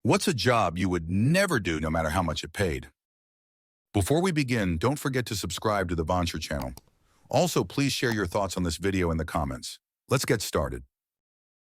What's a job you would never do no matter how much it paid? Before we begin, don't forget to subscribe to the Vancher channel. Also, please share your thoughts on this video in the comments. Let's get started.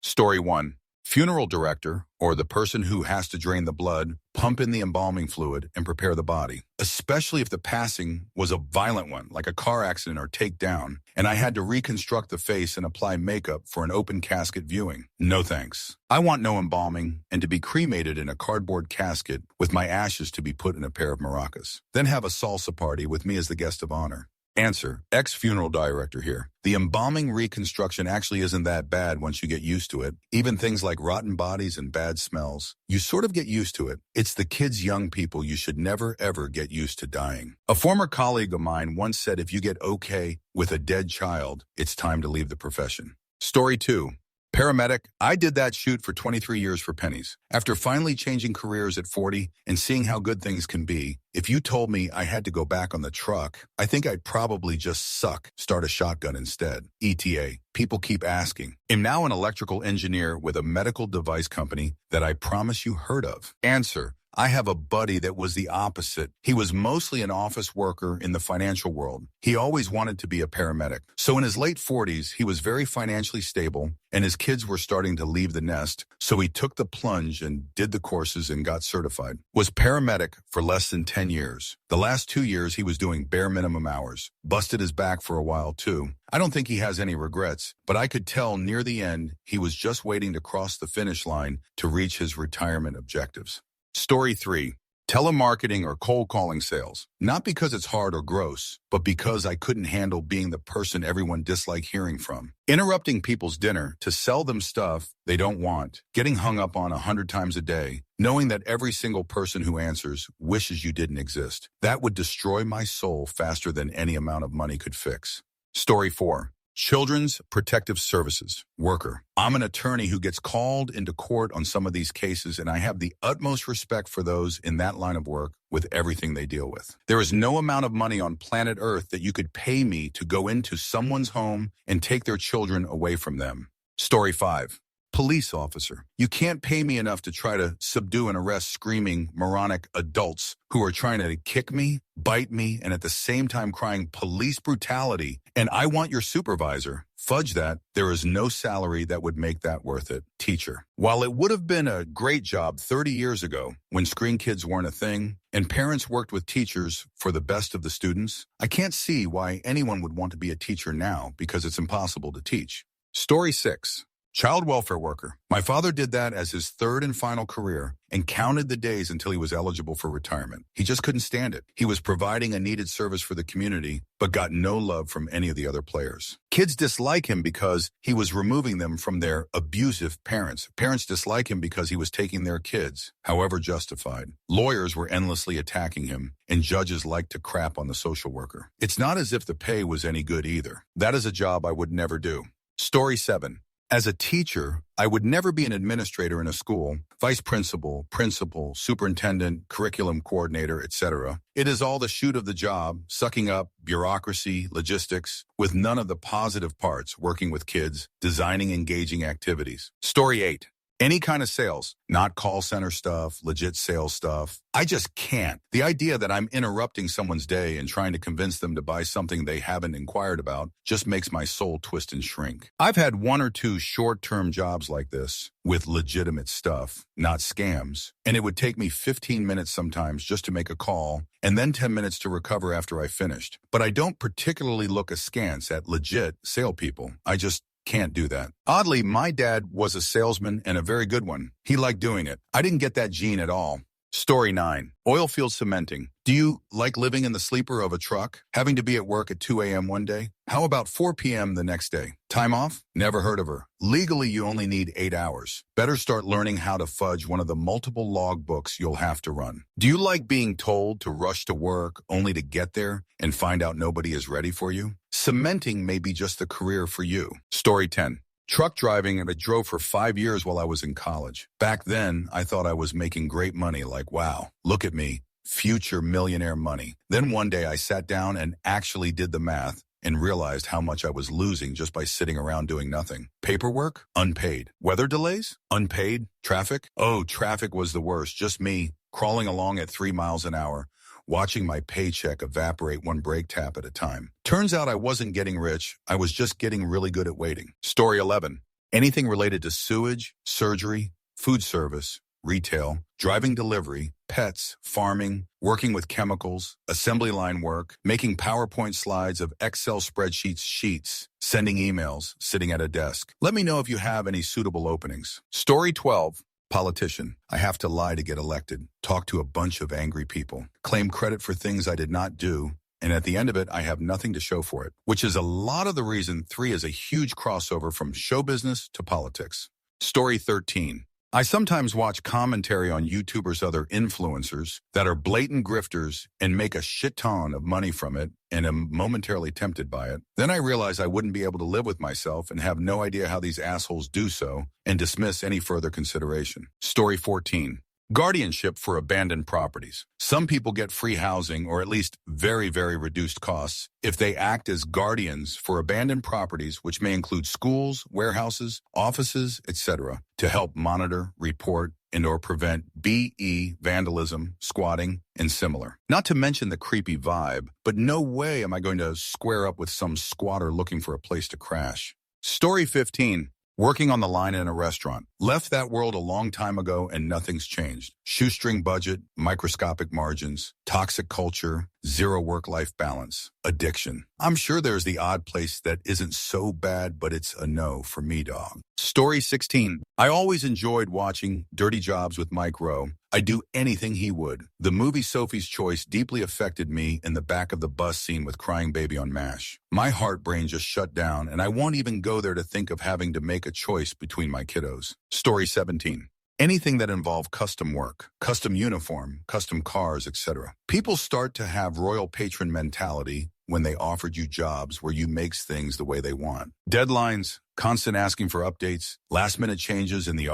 Story 1. Funeral director, or the person who has to drain the blood, pump in the embalming fluid, and prepare the body. Especially if the passing was a violent one, like a car accident or takedown, and I had to reconstruct the face and apply makeup for an open casket viewing. No thanks. I want no embalming and to be cremated in a cardboard casket with my ashes to be put in a pair of maracas. Then have a salsa party with me as the guest of honor. Answer, ex-funeral director here. The embalming reconstruction actually isn't that bad once you get used to it. Even things like rotten bodies and bad smells, you sort of get used to it. It's the kids, young people, you should never ever get used to dying. A former colleague of mine once said if you get okay with a dead child, it's time to leave the profession. Story 2. Paramedic, I did that shoot for 23 years for pennies. After finally changing careers at 40 and seeing how good things can be, if you told me I had to go back on the truck, I think I'd probably just start a shotgun instead. ETA, people keep asking. I'm now an electrical engineer with a medical device company that I promise you heard of. Answer, I have a buddy that was the opposite. He was mostly an office worker in the financial world. He always wanted to be a paramedic. So in his late 40s, he was very financially stable, and his kids were starting to leave the nest. So he took the plunge and did the courses and got certified. Was paramedic for less than 10 years. The last 2 years, he was doing bare minimum hours. Busted his back for a while, too. I don't think he has any regrets, but I could tell near the end, he was just waiting to cross the finish line to reach his retirement objectives. Story 3. Telemarketing or cold calling sales. Not because it's hard or gross, but because I couldn't handle being the person everyone disliked hearing from. Interrupting people's dinner to sell them stuff they don't want. Getting hung up on 100 times a day. Knowing that every single person who answers wishes you didn't exist. That would destroy my soul faster than any amount of money could fix. Story 4. Children's Protective Services worker. I'm an attorney who gets called into court on some of these cases, and I have the utmost respect for those in that line of work with everything they deal with. There is no amount of money on planet Earth that you could pay me to go into someone's home and take their children away from them. Story 5. Police officer. You can't pay me enough to try to subdue and arrest screaming, moronic adults who are trying to kick me, bite me, and at the same time crying police brutality, and I want your supervisor. Fudge that. There is no salary that would make that worth it. Teacher. While it would have been a great job 30 years ago when screen kids weren't a thing and parents worked with teachers for the best of the students, I can't see why anyone would want to be a teacher now because it's impossible to teach. Story 6. Child welfare worker. My father did that as his third and final career and counted the days until he was eligible for retirement. He just couldn't stand it. He was providing a needed service for the community, but got no love from any of the other players. Kids dislike him because he was removing them from their abusive parents. Parents dislike him because he was taking their kids, however justified. Lawyers were endlessly attacking him, and judges liked to crap on the social worker. It's not as if the pay was any good either. That is a job I would never do. Story 7. As a teacher, I would never be an administrator in a school, vice principal, principal, superintendent, curriculum coordinator, etc. It is all the shoot of the job, sucking up bureaucracy, logistics, with none of the positive parts, working with kids, designing engaging activities. Story 8. Any kind of sales, not call center stuff, legit sales stuff. I just can't. The idea that I'm interrupting someone's day and trying to convince them to buy something they haven't inquired about just makes my soul twist and shrink. I've had 1 or 2 short-term jobs like this with legitimate stuff, not scams, and it would take me 15 minutes sometimes just to make a call and then 10 minutes to recover after I finished. But I don't particularly look askance at legit salespeople. I just can't do that. Oddly, my dad was a salesman and a very good one. He liked doing it. I didn't get that gene at all. Story 9. Oil field cementing. Do you like living in the sleeper of a truck? Having to be at work at 2 a.m. one day? How about 4 p.m. the next day? Time off? Never heard of her. Legally, you only need 8 hours. Better start learning how to fudge one of the multiple log books you'll have to run. Do you like being told to rush to work only to get there and find out nobody is ready for you? Cementing may be just the career for you. Story 10. Truck driving, and I drove for 5 years while I was in college. Back then, I thought I was making great money, like, wow, look at me, future millionaire money. Then one day I sat down and actually did the math. and realized how much I was losing just by sitting around doing nothing. Paperwork? Unpaid. Weather delays? Unpaid. Traffic? Oh, traffic was the worst. Just me, crawling along at 3 miles an hour, watching my paycheck evaporate one brake tap at a time. Turns out I wasn't getting rich. I was just getting really good at waiting. Story 11. Anything related to sewage, surgery, food service, retail, driving delivery, pets, farming, working with chemicals, assembly line work, making PowerPoint slides of Excel spreadsheets, sheets, sending emails, sitting at a desk. Let me know if you have any suitable openings. Story 12. Politician. I have to lie to get elected, talk to a bunch of angry people, claim credit for things I did not do, and at the end of it, I have nothing to show for it, which is a lot of the reason 3 is a huge crossover from show business to politics. Story 13. I sometimes watch commentary on YouTubers, other influencers that are blatant grifters and make a shit ton of money from it and am momentarily tempted by it. Then I realize I wouldn't be able to live with myself and have no idea how these assholes do so and dismiss any further consideration. Story 14. Guardianship for abandoned properties. Some people get free housing or at least very, very reduced costs if they act as guardians for abandoned properties, which may include schools, warehouses, offices, etc., to help monitor, report, and/or prevent BE, vandalism, squatting, and similar. Not to mention the creepy vibe, but no way am I going to square up with some squatter looking for a place to crash. Story 15. Working on the line in a restaurant. Left that world a long time ago and nothing's changed. Shoestring budget, microscopic margins, toxic culture, zero work-life balance, addiction. I'm sure there's the odd place that isn't so bad, but it's a no for me, dog. Story 16. I always enjoyed watching Dirty Jobs with Mike Rowe. I'd do anything he would. The movie Sophie's Choice deeply affected me in the back of the bus scene with crying baby on MASH. My heart brain just shut down, and I won't even go there to think of having to make a choice between my kiddos. Story 17. Anything that involved custom work, custom uniform, custom cars, etc. People start to have royal patron mentality when they offered you jobs where you makes things the way they want. Deadlines, constant asking for updates, last-minute changes, and the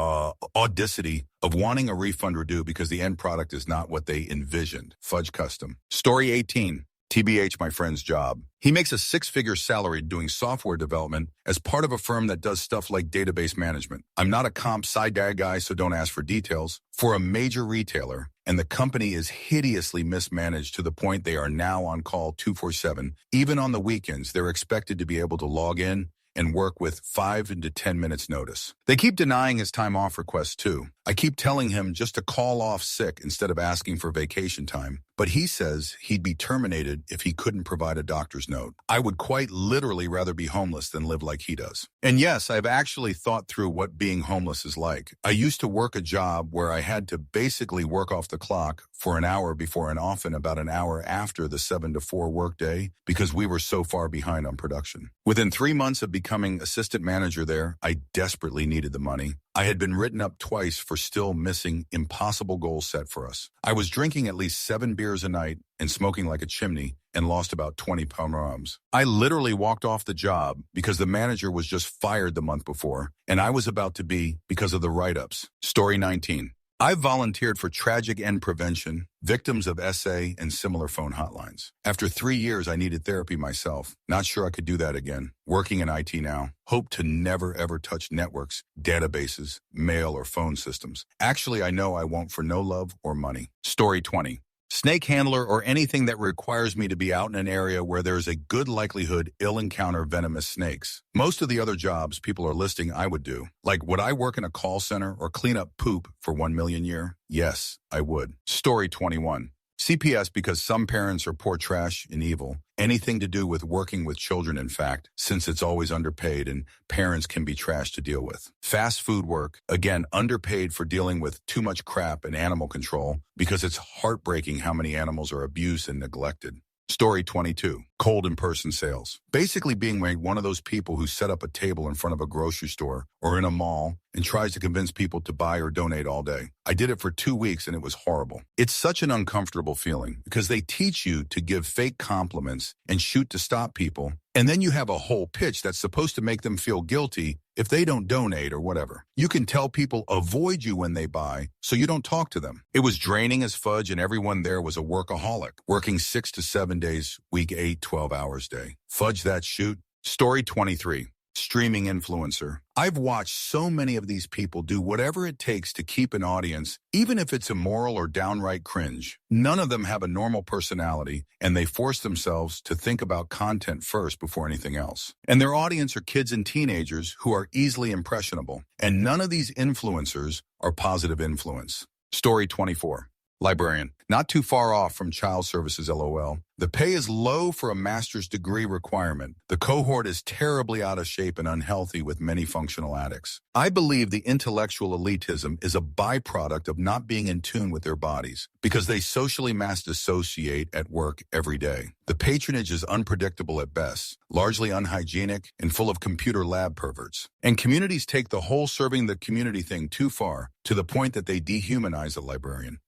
audacity of wanting a refund or due because the end product is not what they envisioned. Fudge custom. Story 18. TBH, my friend's job. He makes a 6-figure salary doing software development as part of a firm that does stuff like database management. I'm not a comp side guy, so don't ask for details. For a major retailer, and the company is hideously mismanaged to the point they are now on call 24/7. Even on the weekends, they're expected to be able to log in and work with 5 to 10 minutes notice. They keep denying his time off requests too. I keep telling him just to call off sick instead of asking for vacation time, but he says he'd be terminated if he couldn't provide a doctor's note. I would quite literally rather be homeless than live like he does. And yes, I've actually thought through what being homeless is like. I used to work a job where I had to basically work off the clock for an hour before and often about an hour after the 7 to 4 workday because we were so far behind on production. Within 3 months of becoming assistant manager there, I desperately needed the money. I had been written up twice for still missing impossible goals set for us. I was drinking at least 7 beers a night and smoking like a chimney and lost about 20 pounds. I literally walked off the job because the manager was just fired the month before, and I was about to be because of the write-ups. Story 19. I've volunteered for tragic end prevention, victims of SA, and similar phone hotlines. After 3 years, I needed therapy myself. Not sure I could do that again. Working in IT now. Hope to never ever touch networks, databases, mail, or phone systems. Actually, I know I won't for no love or money. Story 20. Snake handler or anything that requires me to be out in an area where there's a good likelihood I'll encounter venomous snakes. Most of the other jobs people are listing I would do. Like, would I work in a call center or clean up poop for 1 million a year? Yes, I would. Story 21. CPS because some parents are poor trash and evil. Anything to do with working with children, in fact, since it's always underpaid and parents can be trash to deal with. Fast food work, again, underpaid for dealing with too much crap and animal control because it's heartbreaking how many animals are abused and neglected. Story 22. Cold in-person sales. Basically being one of those people who set up a table in front of a grocery store or in a mall and tries to convince people to buy or donate all day. I did it for 2 weeks and it was horrible. It's such an uncomfortable feeling because they teach you to give fake compliments and shoot to stop people, and then you have a whole pitch that's supposed to make them feel guilty if they don't donate or whatever. You can tell people avoid you when they buy, so you don't talk to them. It was draining as fudge, and everyone there was a workaholic, working 6 to 7 days, week 8, 12 hours day. Fudge that shoot. Story 23. Streaming influencer. I've watched so many of these people do whatever it takes to keep an audience, even if it's immoral or downright cringe. None of them have a normal personality, and they force themselves to think about content first before anything else. And their audience are kids and teenagers who are easily impressionable. And none of these influencers are positive influence. Story 24. Librarian. Not too far off from child services, LOL. The pay is low for a master's degree requirement. The cohort is terribly out of shape and unhealthy with many functional addicts. I believe the intellectual elitism is a byproduct of not being in tune with their bodies because they socially mass dissociate at work every day. The patronage is unpredictable at best, largely unhygienic and full of computer lab perverts. And communities take the whole serving the community thing too far to the point that they dehumanize a librarian.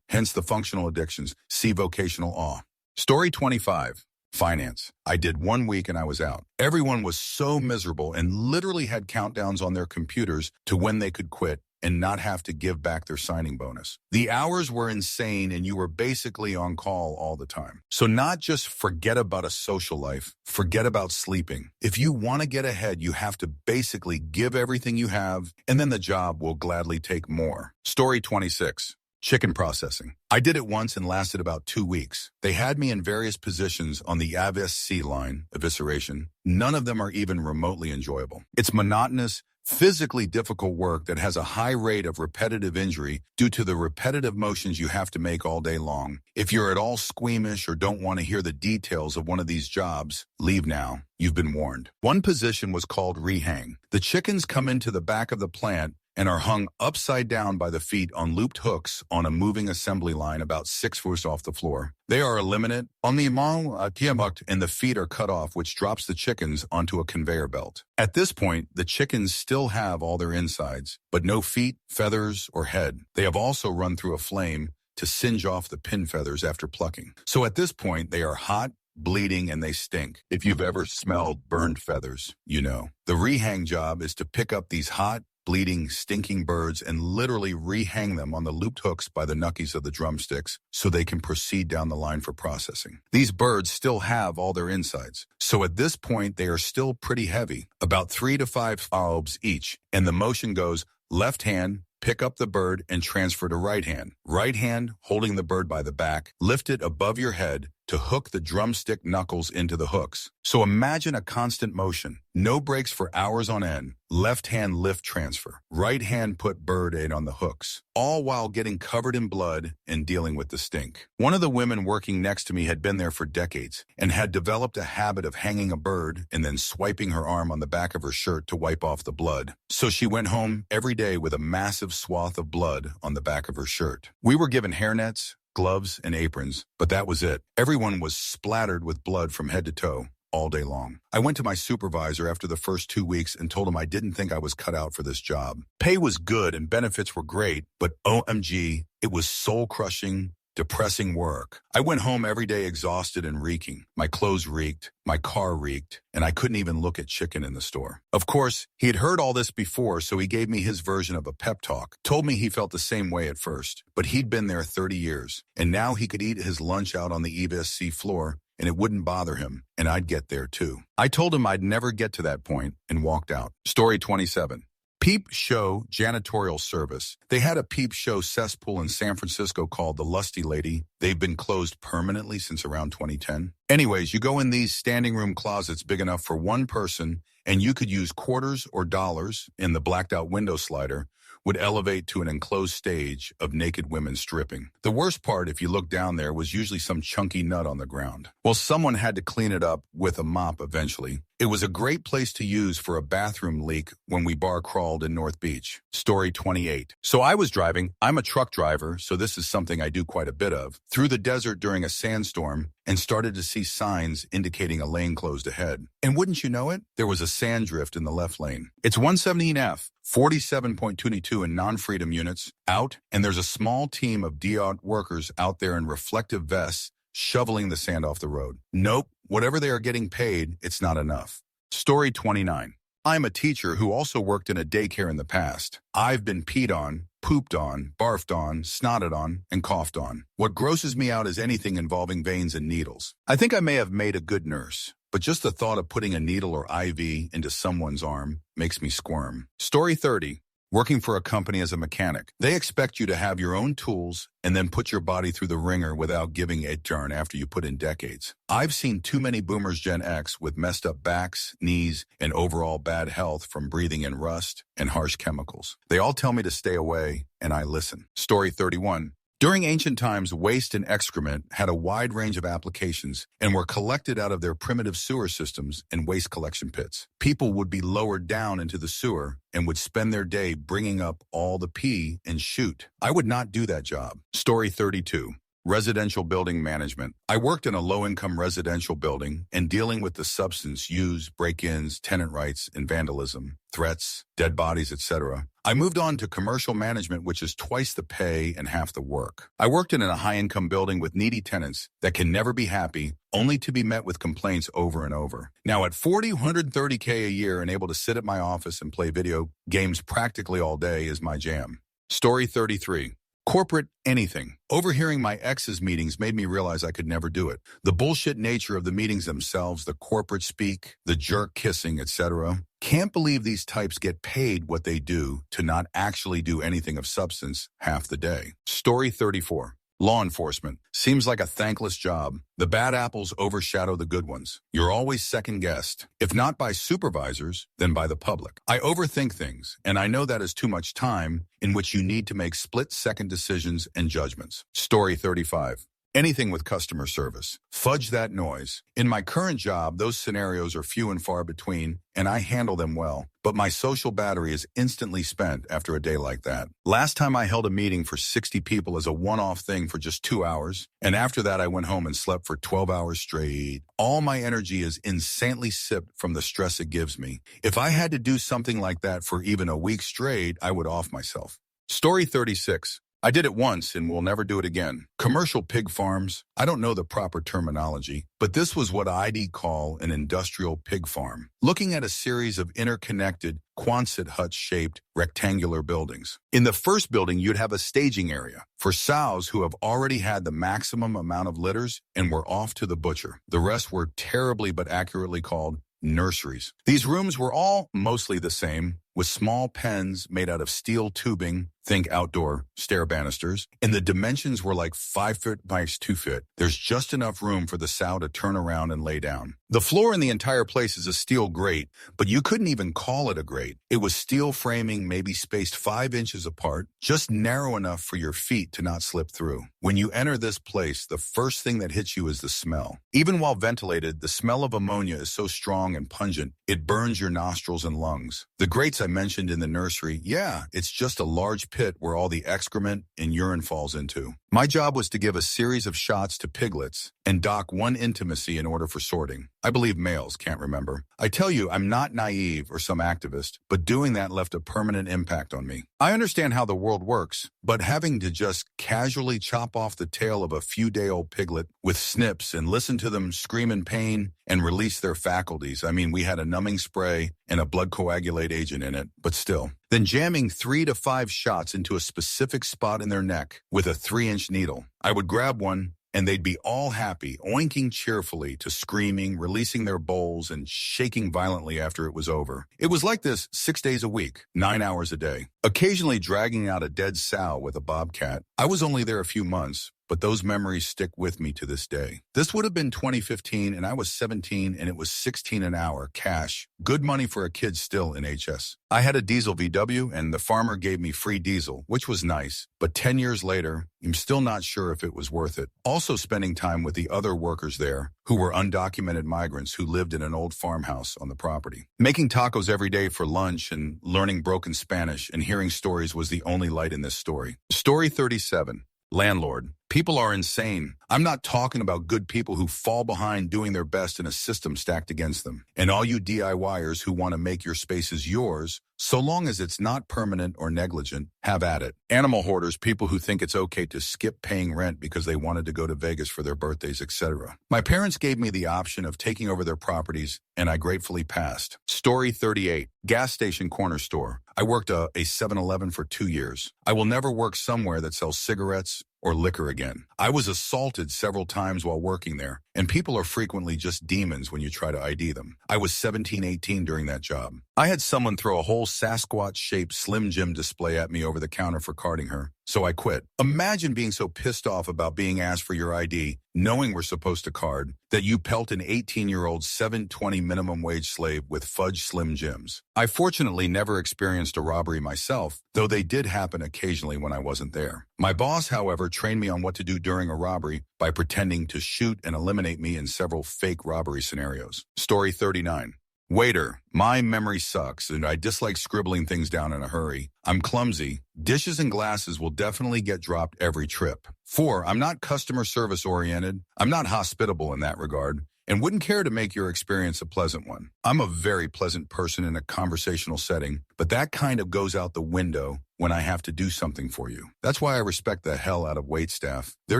Hence the functional addictions. See vocational awe. Story 25. Finance. I did 1 week and I was out. Everyone was so miserable and literally had countdowns on their computers to when they could quit and not have to give back their signing bonus. The hours were insane and you were basically on call all the time. So not just forget about a social life, forget about sleeping. If you want to get ahead, you have to basically give everything you have, and then the job will gladly take more. Story 26. Chicken processing. I did it once and lasted about 2 weeks. They had me in various positions on the AVSC line, evisceration. None of them are even remotely enjoyable. It's monotonous, physically difficult work that has a high rate of repetitive injury due to the repetitive motions you have to make all day long. If you're at all squeamish or don't want to hear the details of one of these jobs, leave now. You've been warned. One position was called rehang. The chickens come into the back of the plant and are hung upside down by the feet on looped hooks on a moving assembly line about 6 foot off the floor. They are eliminated on the and the feet are cut off, which drops the chickens onto a conveyor belt. At this point, the chickens still have all their insides, but no feet, feathers, or head. They have also run through a flame to singe off the pin feathers after plucking. So at this point, they are hot, bleeding, and they stink. If you've ever smelled burned feathers, you know. The rehang job is to pick up these hot, bleeding, stinking birds and literally rehang them on the looped hooks by the knuckies of the drumsticks so they can proceed down the line for processing. These birds still have all their insides. So at this point, they are still pretty heavy, about 3 to 5 lobes each. And the motion goes left hand, pick up the bird and transfer to right hand. Right hand holding the bird by the back, lift it above your head to hook the drumstick knuckles into the hooks. So imagine a constant motion, no breaks for hours on end, left hand lift transfer, right hand put bird aid on the hooks, all while getting covered in blood and dealing with the stink. One of the women working next to me had been there for decades and had developed a habit of hanging a bird and then swiping her arm on the back of her shirt to wipe off the blood. So she went home every day with a massive swath of blood on the back of her shirt. We were given hairnets, gloves, and aprons, but that was it. Everyone was splattered with blood from head to toe all day long. I went to my supervisor after the first 2 weeks and told him I didn't think I was cut out for this job. Pay was good and benefits were great, but OMG, it was soul-crushing, depressing work. I went home every day exhausted and reeking. My clothes reeked, my car reeked, and I couldn't even look at chicken in the store. Of course, he had heard all this before, so he gave me his version of a pep talk. Told me he felt the same way at first, but he'd been there 30 years, and now he could eat his lunch out on the EBSC floor, and it wouldn't bother him, and I'd get there too. I told him I'd never get to that point and walked out. Story 27. Peep Show Janitorial Service. They had a peep show cesspool in San Francisco called the Lusty Lady. They've been closed permanently since around 2010. Anyways, you go in these standing room closets big enough for one person, and you could use quarters or dollars in the blacked out window slider would elevate to an enclosed stage of naked women stripping. The worst part, if you look down there, was usually some chunky nut on the ground. Well, someone had to clean it up with a mop eventually. It was a great place to use for a bathroom leak when we bar crawled in North Beach. Story 28. So I was driving, I'm a truck driver, so this is something I do quite a bit of, through the desert during a sandstorm and started to see signs indicating a lane closed ahead. And wouldn't you know it, there was a sand drift in the left lane. It's 117F, 47.22 in non-freedom units out, and there's a small team of DOT workers out there in reflective vests shoveling the sand off the road. Nope, whatever they are getting paid, it's not enough. Story 29. I'm a teacher who also worked in a daycare in the past. I've been peed on, pooped on, barfed on, snotted on, and coughed on. What grosses me out is anything involving veins and needles. I think I may have made a good nurse, but just the thought of putting a needle or IV into someone's arm makes me squirm. Story 30. Working for a company as a mechanic. They expect you to have your own tools and then put your body through the ringer without giving a darn after you put in decades. I've seen too many boomers Gen X with messed up backs, knees, and overall bad health from breathing in rust and harsh chemicals. They all tell me to stay away, and I listen. Story 31. During ancient times, waste and excrement had a wide range of applications and were collected out of their primitive sewer systems and waste collection pits. People would be lowered down into the sewer and would spend their day bringing up all the pee and shoot. I would not do that job. Story 32. Residential building management. I worked in a low-income residential building and dealing with the substance use, break-ins, tenant rights, and vandalism, threats, dead bodies, etc. I moved on to commercial management, which is twice the pay and half the work. I worked in a high-income building with needy tenants that can never be happy, only to be met with complaints over and over. Now at $130K a year and able to sit at my office and play video games practically all day is my jam. Story 33. Corporate anything. Overhearing my ex's meetings made me realize I could never do it. The bullshit nature of the meetings themselves, the corporate speak, the jerk kissing, etc. Can't believe these types get paid what they do to not actually do anything of substance half the day. Story 34. Law enforcement. Seems like a thankless job. The bad apples overshadow the good ones. You're always second-guessed. If not by supervisors, then by the public. I overthink things, and I know that is too much time in which you need to make split-second decisions and judgments. Story 35. Anything with customer service. Fudge that noise. In my current job, those scenarios are few and far between, and I handle them well. But my social battery is instantly spent after a day like that. Last time I held a meeting for 60 people as a one-off thing for just 2 hours, and after that I went home and slept for 12 hours straight. All my energy is insanely sipped from the stress it gives me. If I had to do something like that for even a week straight, I would off myself. Story 36. I did it once and will never do it again. Commercial pig farms. I don't know the proper terminology, but this was what I'd call an industrial pig farm. Looking at a series of interconnected, Quonset hut-shaped, rectangular buildings. In the first building, you'd have a staging area for sows who have already had the maximum amount of litters and were off to the butcher. The rest were terribly but accurately called nurseries. These rooms were all mostly the same, with small pens made out of steel tubing, think outdoor stair banisters, and the dimensions were like 5 foot by 2 foot. There's just enough room for the sow to turn around and lay down. The floor in the entire place is a steel grate, but you couldn't even call it a grate. It was steel framing, maybe spaced 5 inches apart, just narrow enough for your feet to not slip through. When you enter this place, the first thing that hits you is the smell. Even while ventilated, the smell of ammonia is so strong and pungent, it burns your nostrils and lungs. The grates I mentioned in the nursery, yeah, it's just a large pit where all the excrement and urine falls into. My job was to give a series of shots to piglets and dock one intimacy in order for sorting. I believe males, can't remember. I tell you, I'm not naive or some activist, but doing that left a permanent impact on me. I understand how the world works, but having to just casually chop off the tail of a few-day-old piglet with snips and listen to them scream in pain and release their faculties. I mean, we had a numbing spray and a blood coagulate agent in it, but still. Then jamming 3 to 5 shots into a specific spot in their neck with a 3-inch needle. I would grab one, and they'd be all happy, oinking cheerfully to screaming, releasing their bowls, and shaking violently after it was over. It was like this 6 days a week, 9 hours a day. Occasionally dragging out a dead sow with a bobcat. I was only there a few months, but those memories stick with me to this day. This would have been 2015, and I was 17, and it was $16 an hour, cash. Good money for a kid still in HS. I had a diesel VW, and the farmer gave me free diesel, which was nice. But 10 years later, I'm still not sure if it was worth it. Also spending time with the other workers there, who were undocumented migrants who lived in an old farmhouse on the property. Making tacos every day for lunch and learning broken Spanish and hearing stories was the only light in this story. Story 37. Landlord. People are insane. I'm not talking about good people who fall behind doing their best in a system stacked against them. And all you DIYers who want to make your spaces yours, so long as it's not permanent or negligent, have at it. Animal hoarders, people who think it's okay to skip paying rent because they wanted to go to Vegas for their birthdays, etc. My parents gave me the option of taking over their properties, and I gratefully passed. Story 38. Gas station corner store. I worked a 7-Eleven for 2 years. I will never work somewhere that sells cigarettes or liquor again. I was assaulted several times while working there, and people are frequently just demons when you try to ID them. I was 17, 18 during that job. I had someone throw a whole Sasquatch-shaped Slim Jim display at me over the counter for carding her, so I quit. Imagine being so pissed off about being asked for your ID, knowing we're supposed to card, that you pelt an 18-year-old $7.20 minimum wage slave with fudge Slim Jims. I fortunately never experienced a robbery myself, though they did happen occasionally when I wasn't there. My boss, however, trained me on what to do during a robbery by pretending to shoot and eliminate me in several fake robbery scenarios. Story 39. Waiter, my memory sucks and I dislike scribbling things down in a hurry. I'm clumsy. Dishes and glasses will definitely get dropped every trip. 4, I'm not customer service oriented. I'm not hospitable in that regard and wouldn't care to make your experience a pleasant one. I'm a very pleasant person in a conversational setting, but that kind of goes out the window when I have to do something for you. That's why I respect the hell out of waitstaff. They're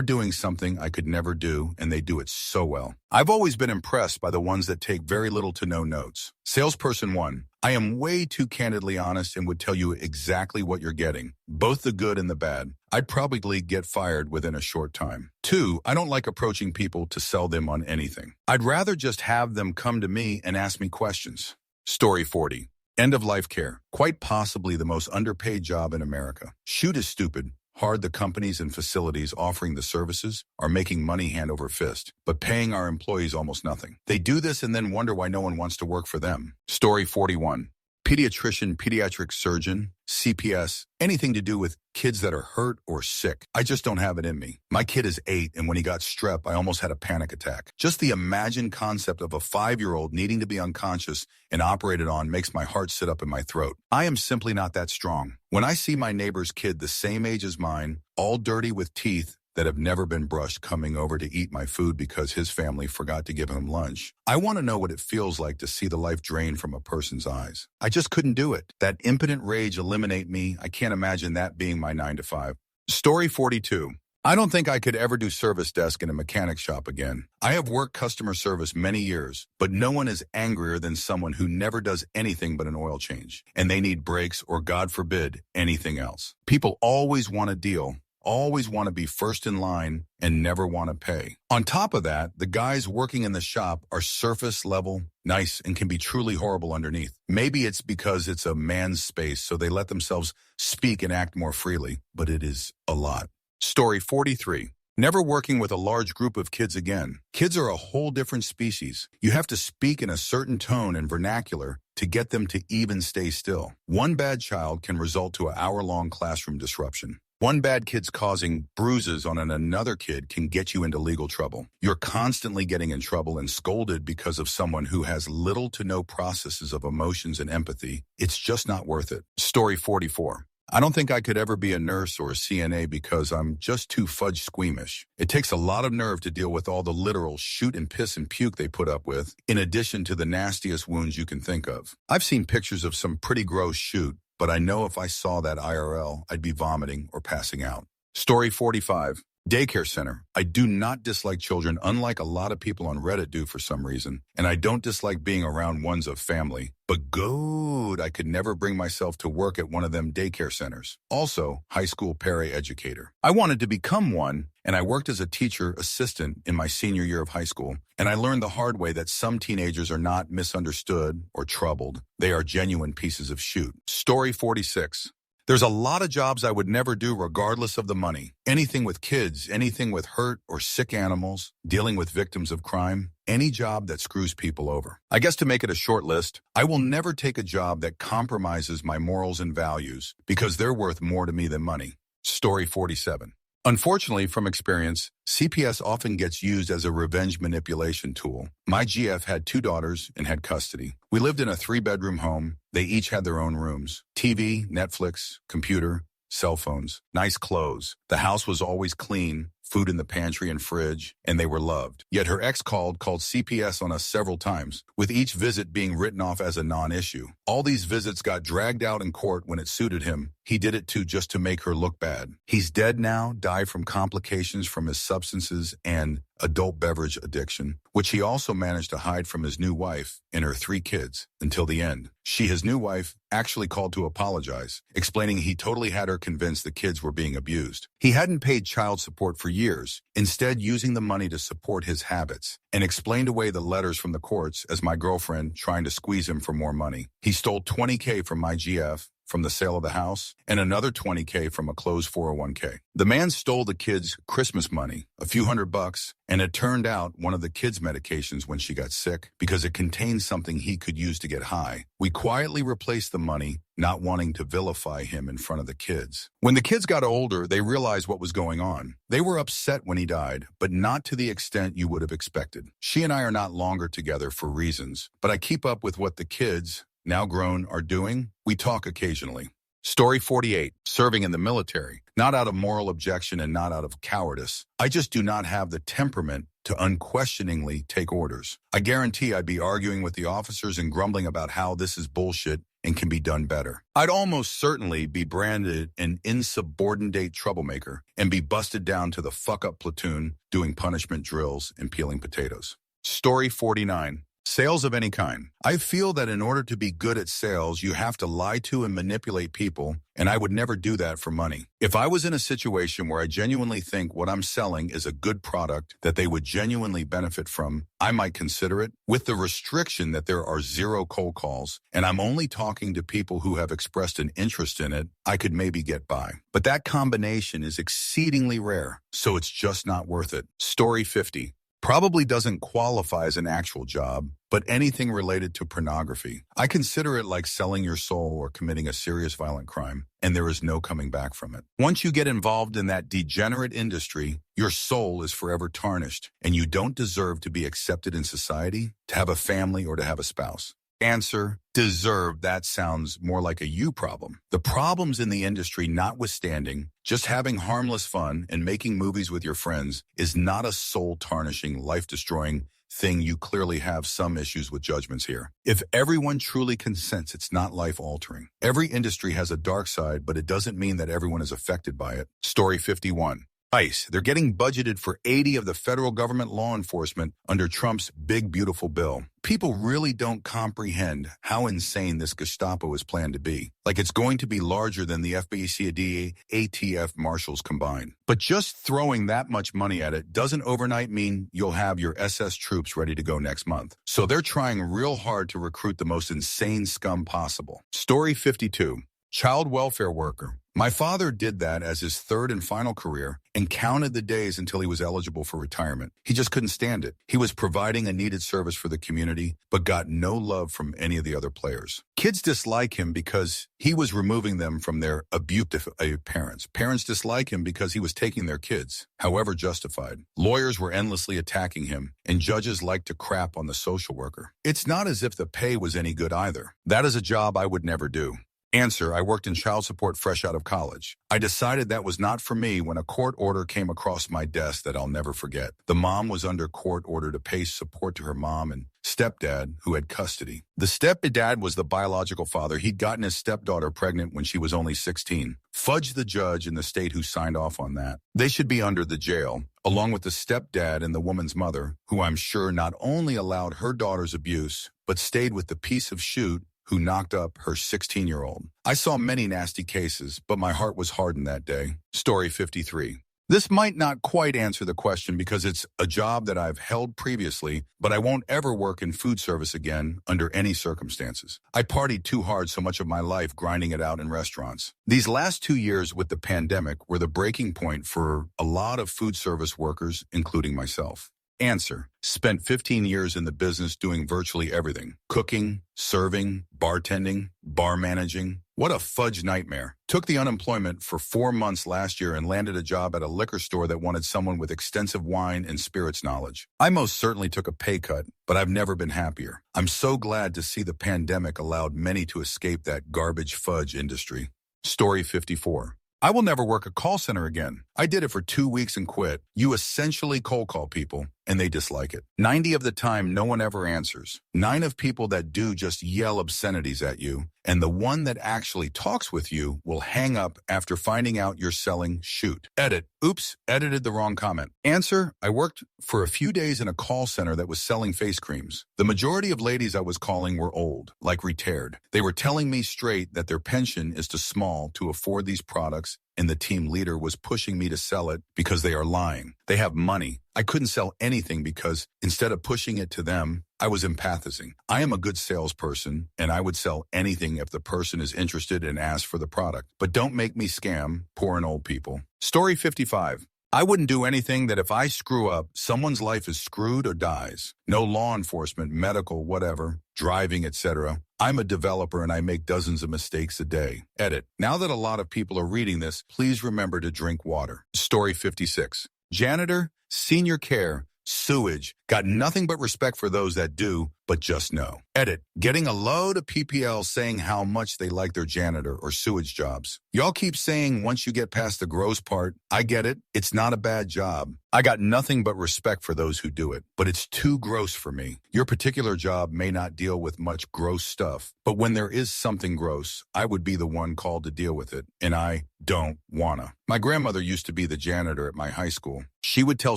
doing something I could never do, and they do it so well. I've always been impressed by the ones that take very little to no notes. Salesperson 1, I am way too candidly honest and would tell you exactly what you're getting, both the good and the bad. I'd probably get fired within a short time. 2, I don't like approaching people to sell them on anything. I'd rather just have them come to me and ask me questions. Story 40. End-of-life care. Quite possibly the most underpaid job in America. Shoot is stupid. Hard the companies and facilities offering the services are making money hand over fist, but paying our employees almost nothing. They do this and then wonder why no one wants to work for them. Story 41. Pediatrician, pediatric surgeon, CPS, anything to do with kids that are hurt or sick. I just don't have it in me. My kid is 8, and when he got strep, I almost had a panic attack. Just the imagined concept of a 5-year-old needing to be unconscious and operated on makes my heart sit up in my throat. I am simply not that strong. When I see my neighbor's kid the same age as mine, all dirty with teeth, that have never been brushed coming over to eat my food because his family forgot to give him lunch. I want to know what it feels like to see the life drain from a person's eyes. I just couldn't do it. That impotent rage eliminate me. I can't imagine that being my 9 to 5. Story 42. I don't think I could ever do service desk in a mechanic shop again. I have worked customer service many years, but no one is angrier than someone who never does anything but an oil change, and they need brakes or, God forbid, anything else. People always want a deal, always want to be first in line, and never want to pay. On top of that, the guys working in the shop are surface level, nice, and can be truly horrible underneath. Maybe it's because it's a man's space, so they let themselves speak and act more freely, but it is a lot. Story 43. Never working with a large group of kids again. Kids are a whole different species. You have to speak in a certain tone and vernacular to get them to even stay still. One bad child can result to an hour-long classroom disruption. One bad kid's causing bruises on another kid can get you into legal trouble. You're constantly getting in trouble and scolded because of someone who has little to no processes of emotions and empathy. It's just not worth it. Story 44. I don't think I could ever be a nurse or a CNA because I'm just too fudge squeamish. It takes a lot of nerve to deal with all the literal shoot and piss and puke they put up with, in addition to the nastiest wounds you can think of. I've seen pictures of some pretty gross shoot, but I know if I saw that IRL, I'd be vomiting or passing out. Story 45. Daycare center. I do not dislike children, unlike a lot of people on Reddit do for some reason, and I don't dislike being around ones of family. But good, I could never bring myself to work at one of them daycare centers. Also, high school para-educator. I wanted to become one, and I worked as a teacher assistant in my senior year of high school, and I learned the hard way that some teenagers are not misunderstood or troubled. They are genuine pieces of shoot. Story 46. There's a lot of jobs I would never do regardless of the money. Anything with kids, anything with hurt or sick animals, dealing with victims of crime, any job that screws people over. I guess to make it a short list, I will never take a job that compromises my morals and values because they're worth more to me than money. Story 47. Unfortunately, from experience, CPS often gets used as a revenge manipulation tool. My GF had 2 daughters and had custody. We lived in a 3-bedroom home. They each had their own rooms. TV, Netflix, computer, cell phones, nice clothes. The house was always clean, food in the pantry and fridge, and they were loved. Yet her ex called CPS on us several times, with each visit being written off as a non-issue. All these visits got dragged out in court when it suited him. He did it too just to make her look bad. He's dead now, died from complications from his substances and adult beverage addiction, which he also managed to hide from his new wife and her 3 kids until the end. His new wife, actually called to apologize, explaining he totally had her convinced the kids were being abused. He hadn't paid child support for years, instead using the money to support his habits, and explained away the letters from the courts as my girlfriend trying to squeeze him for more money. He stole $20K from my GF, from the sale of the house, and another $20K from a closed 401K. The man stole the kids' Christmas money, a few $100, and it turned out one of the kids' medications when she got sick because it contained something he could use to get high. We quietly replaced the money, not wanting to vilify him in front of the kids. When the kids got older, they realized what was going on. They were upset when he died, but not to the extent you would have expected. She and I are not longer together for reasons, but I keep up with what the kids, now grown, are doing. We talk occasionally. Story 48, serving in the military. Not out of moral objection and not out of cowardice. I just do not have the temperament to unquestioningly take orders. I guarantee I'd be arguing with the officers and grumbling about how this is bullshit and can be done better. I'd almost certainly be branded an insubordinate troublemaker and be busted down to the fuck-up platoon doing punishment drills and peeling potatoes. Story 49. Sales of any kind. I feel that in order to be good at sales, you have to lie to and manipulate people, and I would never do that for money. If I was in a situation where I genuinely think what I'm selling is a good product that they would genuinely benefit from, I might consider it, with the restriction that there are 0 cold calls, and I'm only talking to people who have expressed an interest in it. I could maybe get by. But that combination is exceedingly rare, so it's just not worth it. Story 50. Probably doesn't qualify as an actual job, but anything related to pornography. I consider it like selling your soul or committing a serious violent crime, and there is no coming back from it. Once you get involved in that degenerate industry, your soul is forever tarnished, and you don't deserve to be accepted in society, to have a family, or to have a spouse. Answer, deserve. That sounds more like a you problem. The problems in the industry notwithstanding, just having harmless fun and making movies with your friends is not a soul-tarnishing, life-destroying thing. You clearly have some issues with judgments here. If everyone truly consents, it's not life-altering. Every industry has a dark side, but it doesn't mean that everyone is affected by it. Story 51. ICE, they're getting budgeted for 80 of the federal government law enforcement under Trump's big, beautiful bill. People really don't comprehend how insane this Gestapo is planned to be. Like it's going to be larger than the FBI, ATF marshals combined. But just throwing that much money at it doesn't overnight mean you'll have your SS troops ready to go next month. So they're trying real hard to recruit the most insane scum possible. Story 52. Child welfare worker. My father did that as his third and final career and counted the days until he was eligible for retirement. He just couldn't stand it. He was providing a needed service for the community, but got no love from any of the other players. Kids dislike him because he was removing them from their abusive parents. Parents dislike him because he was taking their kids, however justified. Lawyers were endlessly attacking him, and judges liked to crap on the social worker. It's not as if the pay was any good either. That is a job I would never do. Answer, I worked in child support fresh out of college. I decided that was not for me when a court order came across my desk that I'll never forget. The mom was under court order to pay support to her mom and stepdad who had custody. The stepdad was the biological father. He'd gotten his stepdaughter pregnant when she was only 16. Fudge the judge in the state who signed off on that. They should be under the jail, along with the stepdad and the woman's mother, who I'm sure not only allowed her daughter's abuse, but stayed with the piece of shoot who knocked up her 16-year-old. I saw many nasty cases, but my heart was hardened that day. Story 53. This might not quite answer the question because it's a job that I've held previously, but I won't ever work in food service again under any circumstances. I partied too hard so much of my life grinding it out in restaurants. These last 2 years with the pandemic were the breaking point for a lot of food service workers, including myself. Answer, spent 15 years in the business doing virtually everything. Cooking, serving, bartending, bar managing. What a fudge nightmare. Took the unemployment for 4 months last year and landed a job at a liquor store that wanted someone with extensive wine and spirits knowledge. I most certainly took a pay cut, but I've never been happier. I'm so glad to see the pandemic allowed many to escape that garbage fudge industry. Story 54. I will never work a call center again. I did it for 2 weeks and quit. You essentially cold call people, and they dislike it. 90 of the time, no one ever answers. 9 of people that do just yell obscenities at you, and the one that actually talks with you will hang up after finding out you're selling shoot. Edit. Oops, edited the wrong comment. Answer. I worked for a few days in a call center that was selling face creams. The majority of ladies I was calling were old, like retired. They were telling me straight that their pension is too small to afford these products, and the team leader was pushing me to sell it because they are lying. They have money. I couldn't sell anything because instead of pushing it to them, I was empathizing. I am a good salesperson, and I would sell anything if the person is interested and asks for the product. But don't make me scam poor and old people. Story 55. I wouldn't do anything that if I screw up, someone's life is screwed or dies. No law enforcement, medical, whatever, driving, etc. I'm a developer and I make dozens of mistakes a day. Edit. Now that a lot of people are reading this, please remember to drink water. Story 56. Janitor, senior care, sewage. Got nothing but respect for those that do, but just know. Edit. Getting a load of PPL saying how much they like their janitor or sewage jobs. Y'all keep saying once you get past the gross part, I get it. It's not a bad job. I got nothing but respect for those who do it, but it's too gross for me. Your particular job may not deal with much gross stuff, but when there is something gross, I would be the one called to deal with it, and I don't wanna. My grandmother used to be the janitor at my high school. She would tell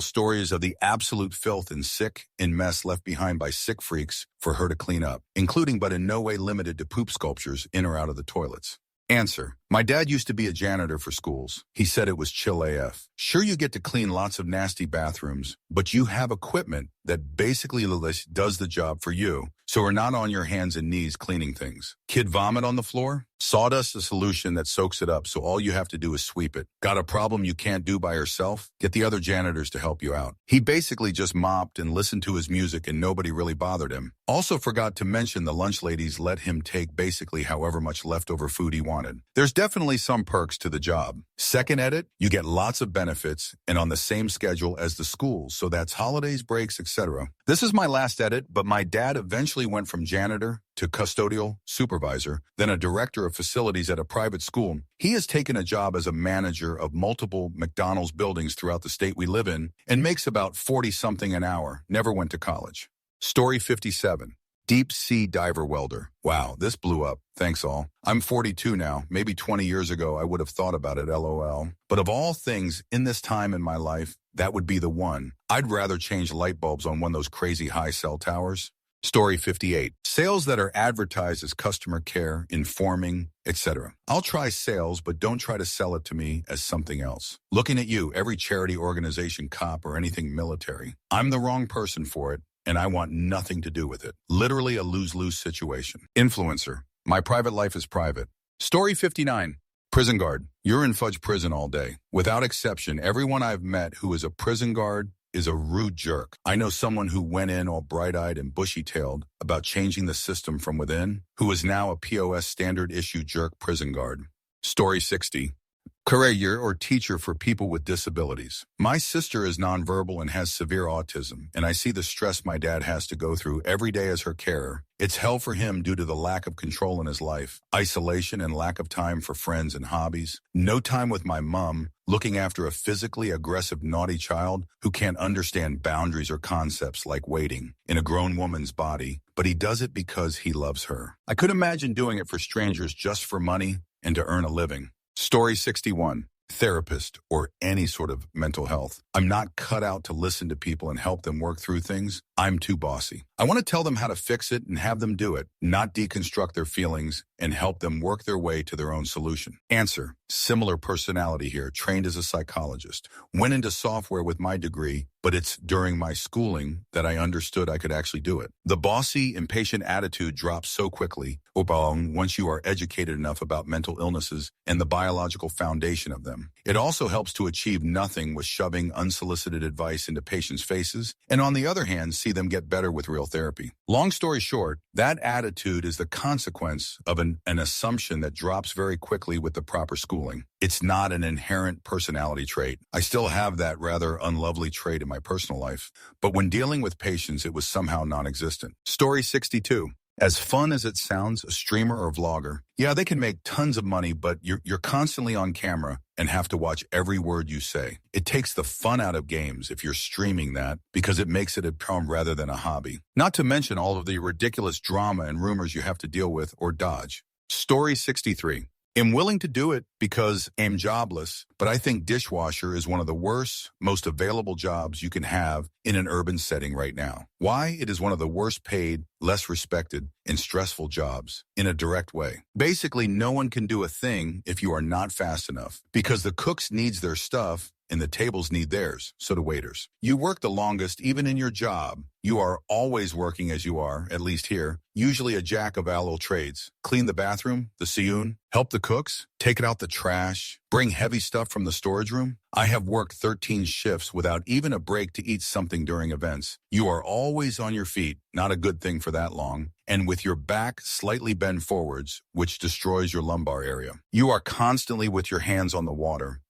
stories of the absolute filth and sick and mess left behind by sick freaks for her to clean up, including but in no way limited to poop sculptures in or out of the toilets. Answer. My dad used to be a janitor for schools. He said it was chill AF. Sure, you get to clean lots of nasty bathrooms, but you have equipment that basically does the job for you, so we're not on your hands and knees cleaning things. Kid vomit on the floor? Sawdust a solution that soaks it up, so all you have to do is sweep it. Got a problem you can't do by yourself? Get the other janitors to help you out. He basically just mopped and listened to his music and nobody really bothered him. Also forgot to mention the lunch ladies let him take basically however much leftover food he wanted. There's definitely some perks to the job. Second edit, you get lots of benefits and on the same schedule as the schools, so that's holidays, breaks, etc. This is my last edit, but my dad eventually went from janitor to custodial supervisor, then a director of facilities at a private school. He has taken a job as a manager of multiple McDonald's buildings throughout the state we live in and makes about 40-something an hour, never went to college. Story 57. Deep sea diver welder. Wow, this blew up. Thanks all. I'm 42 now. Maybe 20 years ago I would have thought about it, LOL. But of all things in this time in my life, that would be the one. I'd rather change light bulbs on one of those crazy high cell towers. Story 58. Sales that are advertised as customer care, informing, etc. I'll try sales, but don't try to sell it to me as something else. Looking at you, every charity organization, cop, or anything military. I'm the wrong person for it, and I want nothing to do with it. Literally a lose-lose situation. Influencer. My private life is private. Story 59. Prison guard. You're in fudge prison all day. Without exception, everyone I've met who is a prison guard is a rude jerk. I know someone who went in all bright-eyed and bushy-tailed about changing the system from within, who is now a POS standard-issue jerk prison guard. Story 60. Courier or teacher for people with disabilities. My sister is nonverbal and has severe autism, and I see the stress my dad has to go through every day as her carer. It's hell for him due to the lack of control in his life, isolation and lack of time for friends and hobbies, no time with my mom, looking after a physically aggressive naughty child who can't understand boundaries or concepts like waiting in a grown woman's body, but he does it because he loves her. I could imagine doing it for strangers just for money and to earn a living. Story 61. Therapist or any sort of mental health. I'm not cut out to listen to people and help them work through things. I'm too bossy. I want to tell them how to fix it and have them do it, not deconstruct their feelings and help them work their way to their own solution. Answer. Similar personality here, trained as a psychologist. Went into software with my degree, but it's during my schooling that I understood I could actually do it. The bossy, impatient attitude drops so quickly, once you are educated enough about mental illnesses and the biological foundation of them. It also helps to achieve nothing with shoving unsolicited advice into patients' faces, and on the other hand, see them get better with real therapy. Long story short, that attitude is the consequence of an assumption that drops very quickly with the proper schooling. It's not an inherent personality trait. I still have that rather unlovely trait in my personal life, but when dealing with patients, it was somehow non-existent. Story 62. As fun as it sounds, a streamer or vlogger, yeah, they can make tons of money, but you're constantly on camera and have to watch every word you say. It takes the fun out of games if you're streaming that because it makes it a problem rather than a hobby. Not to mention all of the ridiculous drama and rumors you have to deal with or dodge. Story 63. I'm willing to do it because I'm jobless, but I think dishwasher is one of the worst, most available jobs you can have in an urban setting right now. Why? It is one of the worst paid, less respected, and stressful jobs in a direct way. Basically, no one can do a thing if you are not fast enough because the cooks needs their stuff and the tables need theirs, so do waiters. You work the longest even in your job. You are always working as you are, at least here, usually a jack of all trades. Clean the bathroom, the siyun, help the cooks, take it out the trash, bring heavy stuff from the storage room. I have worked 13 shifts without even a break to eat something during events. You are always on your feet, not a good thing for that long, and with your back slightly bent forwards, which destroys your lumbar area. You are constantly with your hands on the water,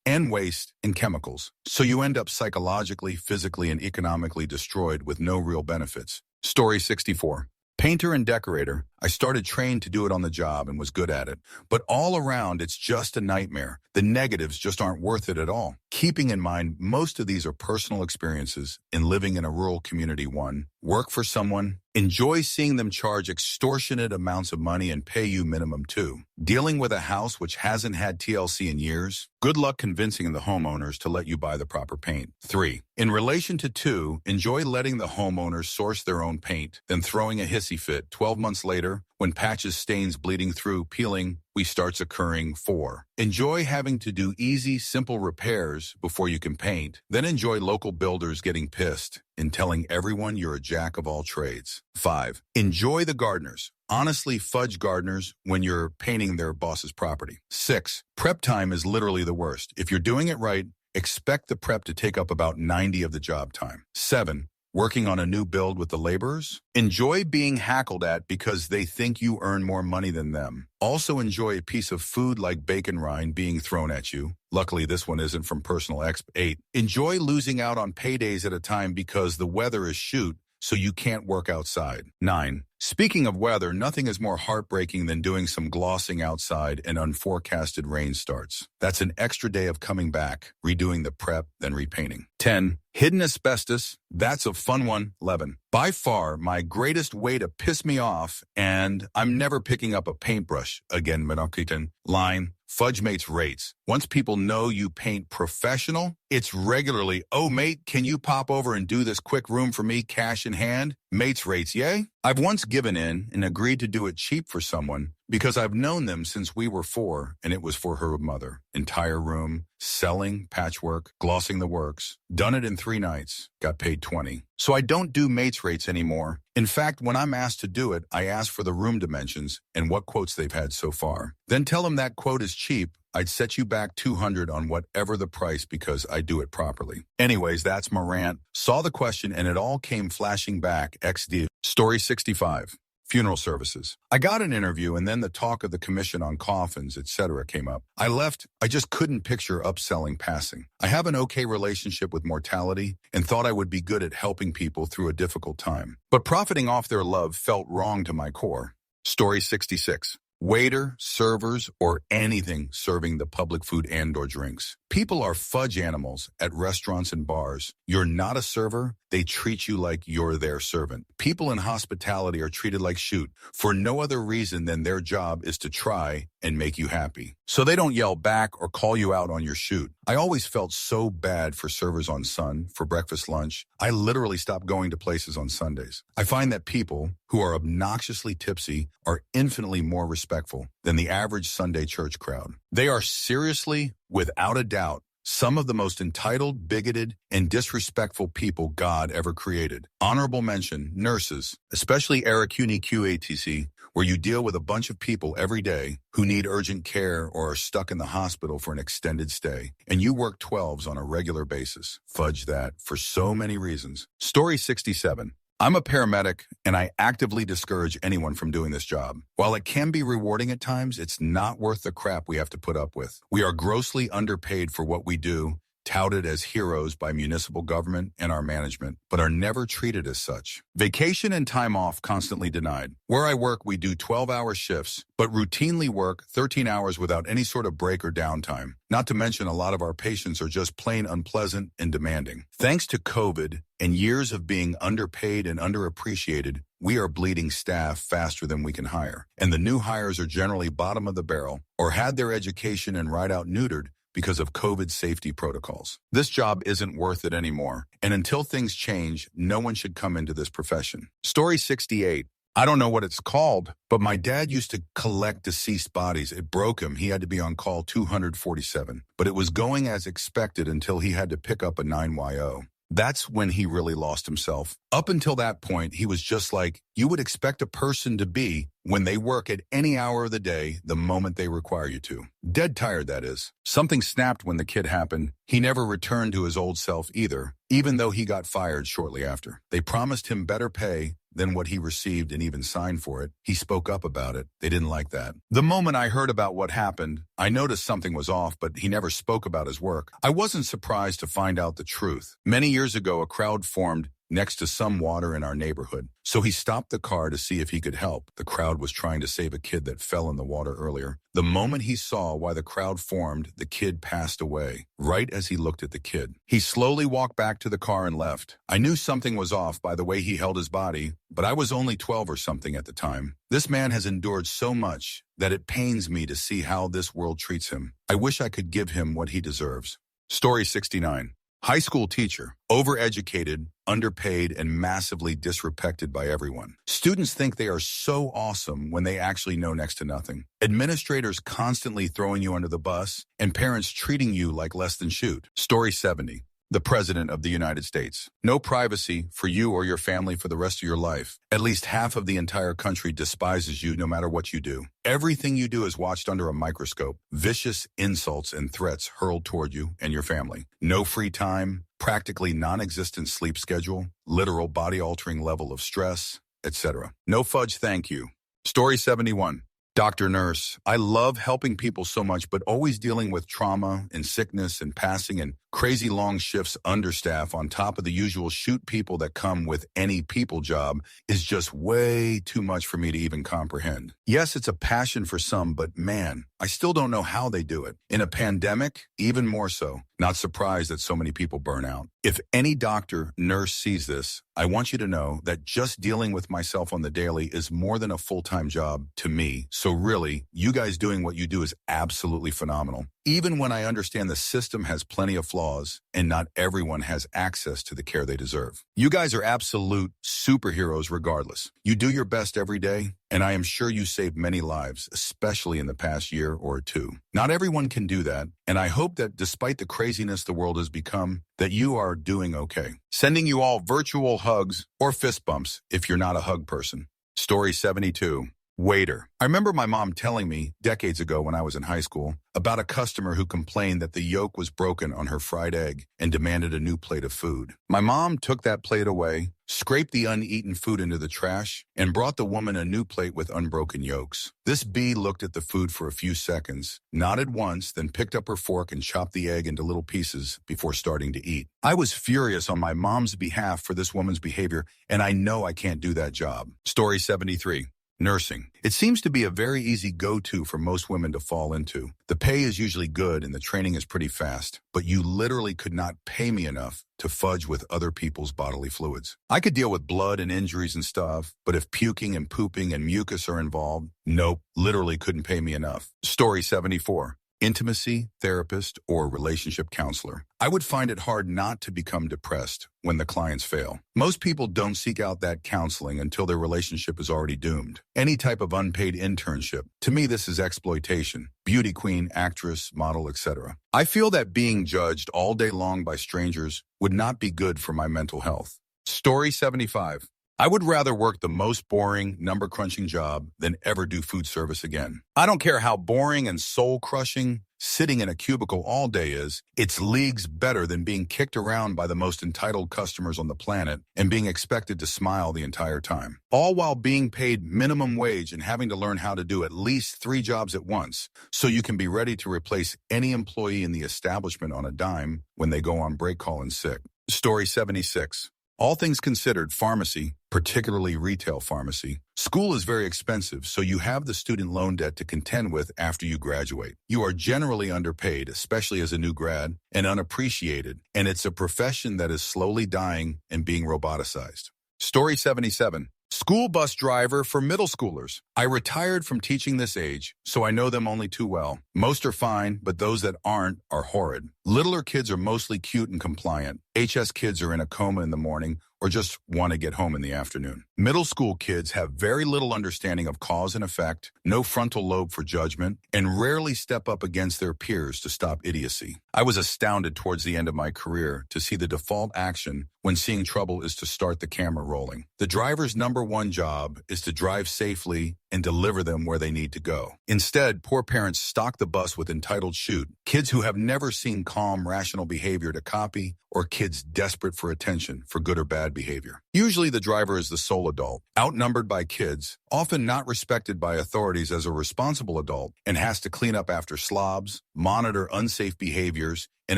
and waste, and chemicals. So you end up psychologically, physically, and economically destroyed with no real benefits. Story 64. Painter and decorator. I started trained to do it on the job and was good at it. But all around, it's just a nightmare. The negatives just aren't worth it at all. Keeping in mind, most of these are personal experiences in living in a rural community. 1. Work for someone. Enjoy seeing them charge extortionate amounts of money and pay you minimum. 2. Dealing with a house which hasn't had TLC in years. Good luck convincing the homeowners to let you buy the proper paint. 3. In relation to 2, enjoy letting the homeowners source their own paint, then throwing a hissy fit 12 months later when patches, stains, bleeding through, peeling, starts occurring. 4. Enjoy having to do easy, simple repairs before you can paint. Then enjoy local builders getting pissed and telling everyone you're a jack of all trades. 5. Enjoy the gardeners. Honestly, fudge gardeners when you're painting their boss's property. 6. Prep time is literally the worst. If you're doing it right, expect the prep to take up about 90 of the job time. 7. Working on a new build with the laborers. Enjoy being hackled at because they think you earn more money than them. Also enjoy a piece of food like bacon rind being thrown at you. Luckily, this one isn't from personal exp. 8. Enjoy losing out on paydays at a time because the weather is shoot, so you can't work outside. 9. Speaking of weather, nothing is more heartbreaking than doing some glossing outside and unforecasted rain starts. That's an extra day of coming back, redoing the prep, then repainting. 10. Hidden asbestos. That's a fun one. 11. By far, my greatest way to piss me off, and I'm never picking up a paintbrush again, Menokitan, line, fudge mates rates. Once people know you paint professional, it's regularly, oh, mate, can you pop over and do this quick room for me, cash in hand? Mates rates, yay? I've once given in and agreed to do it cheap for someone because I've known them since we were 4, and it was for her mother. Entire room, selling, patchwork, glossing the works. Done it in 3 nights. Got paid 20. So I don't do mates rates anymore. In fact, when I'm asked to do it, I ask for the room dimensions and what quotes they've had so far. Then tell them that quote is cheap. I'd set you back $200 on whatever the price because I do it properly. Anyways, that's my rant. Saw the question and it all came flashing back. XD. Story 65. Funeral services. I got an interview and then the talk of the commission on coffins, etc. came up. I left. I just couldn't picture upselling passing. I have an okay relationship with mortality and thought I would be good at helping people through a difficult time. But profiting off their love felt wrong to my core. Story 66. Waiter, servers, or anything serving the public food and/or drinks. People are fudge animals at restaurants and bars. You're not a server. They treat you like you're their servant. People in hospitality are treated like shoot for no other reason than their job is to try and make you happy. So they don't yell back or call you out on your shoot. I always felt so bad for servers on Sun for breakfast, lunch. I literally stopped going to places on Sundays. I find that people who are obnoxiously tipsy are infinitely more respectful than the average Sunday church crowd. They are seriously, without a doubt, some of the most entitled, bigoted, and disrespectful people God ever created. Honorable mention, nurses, especially Arakuni QATC, where you deal with a bunch of people every day who need urgent care or are stuck in the hospital for an extended stay, and you work 12s on a regular basis. Fudge that, for so many reasons. Story 67. I'm a paramedic, and I actively discourage anyone from doing this job. While it can be rewarding at times, it's not worth the crap we have to put up with. We are grossly underpaid for what we do. touted as heroes by municipal government and our management, but are never treated as such. Vacation and time off constantly denied. Where I work, we do 12-hour shifts, but routinely work 13 hours without any sort of break or downtime. Not to mention a lot of our patients are just plain unpleasant and demanding. Thanks to COVID and years of being underpaid and underappreciated, we are bleeding staff faster than we can hire. And the new hires are generally bottom of the barrel or had their education and ride out neutered because of COVID safety protocols. This job isn't worth it anymore. And until things change, no one should come into this profession. Story 68. I don't know what it's called, but my dad used to collect deceased bodies. It broke him. He had to be on call 247. But it was going as expected until he had to pick up a 9YO. That's when he really lost himself. Up until that point, he was just like you would expect a person to be when they work at any hour of the day the moment they require you to. Dead tired, that is. Something snapped when the kid happened. He never returned to his old self either, even though he got fired shortly after. They promised him better pay than what he received and even signed for it. He spoke up about it. They didn't like that. The moment I heard about what happened, I noticed something was off, but he never spoke about his work. I wasn't surprised to find out the truth. Many years ago, a crowd formed next to some water in our neighborhood. So he stopped the car to see if he could help. The crowd was trying to save a kid that fell in the water earlier. The moment he saw why the crowd formed, the kid passed away, right as he looked at the kid. He slowly walked back to the car and left. I knew something was off by the way he held his body, but I was only 12 or something at the time. This man has endured so much that it pains me to see how this world treats him. I wish I could give him what he deserves. Story 69. High school teacher, overeducated, underpaid, and massively disrespected by everyone. Students think they are so awesome when they actually know next to nothing. Administrators constantly throwing you under the bus, and parents treating you like less than shoot. Story 70. The President of the United States. No privacy for you or your family for the rest of your life. At least half of the entire country despises you no matter what you do. Everything you do is watched under a microscope. Vicious insults and threats hurled toward you and your family. No free time, practically non-existent sleep schedule, literal body-altering level of stress, etc. No fudge, thank you. Story 71. Doctor, nurse, I love helping people so much, but always dealing with trauma and sickness and passing and crazy long shifts understaff on top of the usual shoot people that come with any people job is just way too much for me to even comprehend. Yes, it's a passion for some, but man, I still don't know how they do it. In a pandemic, even more so. Not surprised that so many people burn out. If any doctor, nurse sees this, I want you to know that just dealing with myself on the daily is more than a full-time job to me. So really, you guys doing what you do is absolutely phenomenal. Even when I understand the system has plenty of flaws and not everyone has access to the care they deserve. You guys are absolute superheroes regardless. You do your best every day, and I am sure you saved many lives, especially in the past year or two. Not everyone can do that, and I hope that despite the craziness the world has become, that you are doing okay. Sending you all virtual hugs or fist bumps if you're not a hug person. Story 72. Waiter. I remember my mom telling me decades ago when I was in high school about a customer who complained that the yolk was broken on her fried egg and demanded a new plate of food. My mom took that plate away, scraped the uneaten food into the trash, and brought the woman a new plate with unbroken yolks. This bee looked at the food for a few seconds, nodded once, then picked up her fork and chopped the egg into little pieces before starting to eat. I was furious on my mom's behalf for this woman's behavior, and I know I can't do that job. Story 73. Nursing. It seems to be a very easy go-to for most women to fall into. The pay is usually good and the training is pretty fast, but you literally could not pay me enough to fudge with other people's bodily fluids. I could deal with blood and injuries and stuff, but if puking and pooping and mucus are involved, nope, literally couldn't pay me enough. Story 74. Intimacy, therapist, or relationship counselor. I would find it hard not to become depressed when the clients fail. Most people don't seek out that counseling until their relationship is already doomed. Any type of unpaid internship. To me, this is exploitation. Beauty queen, actress, model, etc. I feel that being judged all day long by strangers would not be good for my mental health. Story 75. I would rather work the most boring, number-crunching job than ever do food service again. I don't care how boring and soul-crushing sitting in a cubicle all day is, it's leagues better than being kicked around by the most entitled customers on the planet and being expected to smile the entire time. All while being paid minimum wage and having to learn how to do at least 3 jobs at once so you can be ready to replace any employee in the establishment on a dime when they go on break, call in sick. Story 76. All things considered, pharmacy, particularly retail pharmacy, school is very expensive, so you have the student loan debt to contend with after you graduate. You are generally underpaid, especially as a new grad, and unappreciated, and it's a profession that is slowly dying and being roboticized. Story 77. School bus driver for middle schoolers. I retired from teaching this age, so I know them only too well. Most are fine, but those that aren't are horrid. Littler kids are mostly cute and compliant. HS kids are in a coma in the morning or just want to get home in the afternoon. Middle school kids have very little understanding of cause and effect, no frontal lobe for judgment, and rarely step up against their peers to stop idiocy. I was astounded towards the end of my career to see the default action when seeing trouble is to start the camera rolling. The driver's number one job is to drive safely and deliver them where they need to go. Instead, poor parents stock the bus with entitled shoot, kids who have never seen calm, rational behavior to copy, or kids desperate for attention for good or bad behavior. Usually the driver is the sole adult, outnumbered by kids, often not respected by authorities as a responsible adult, and has to clean up after slobs, monitor unsafe behaviors, and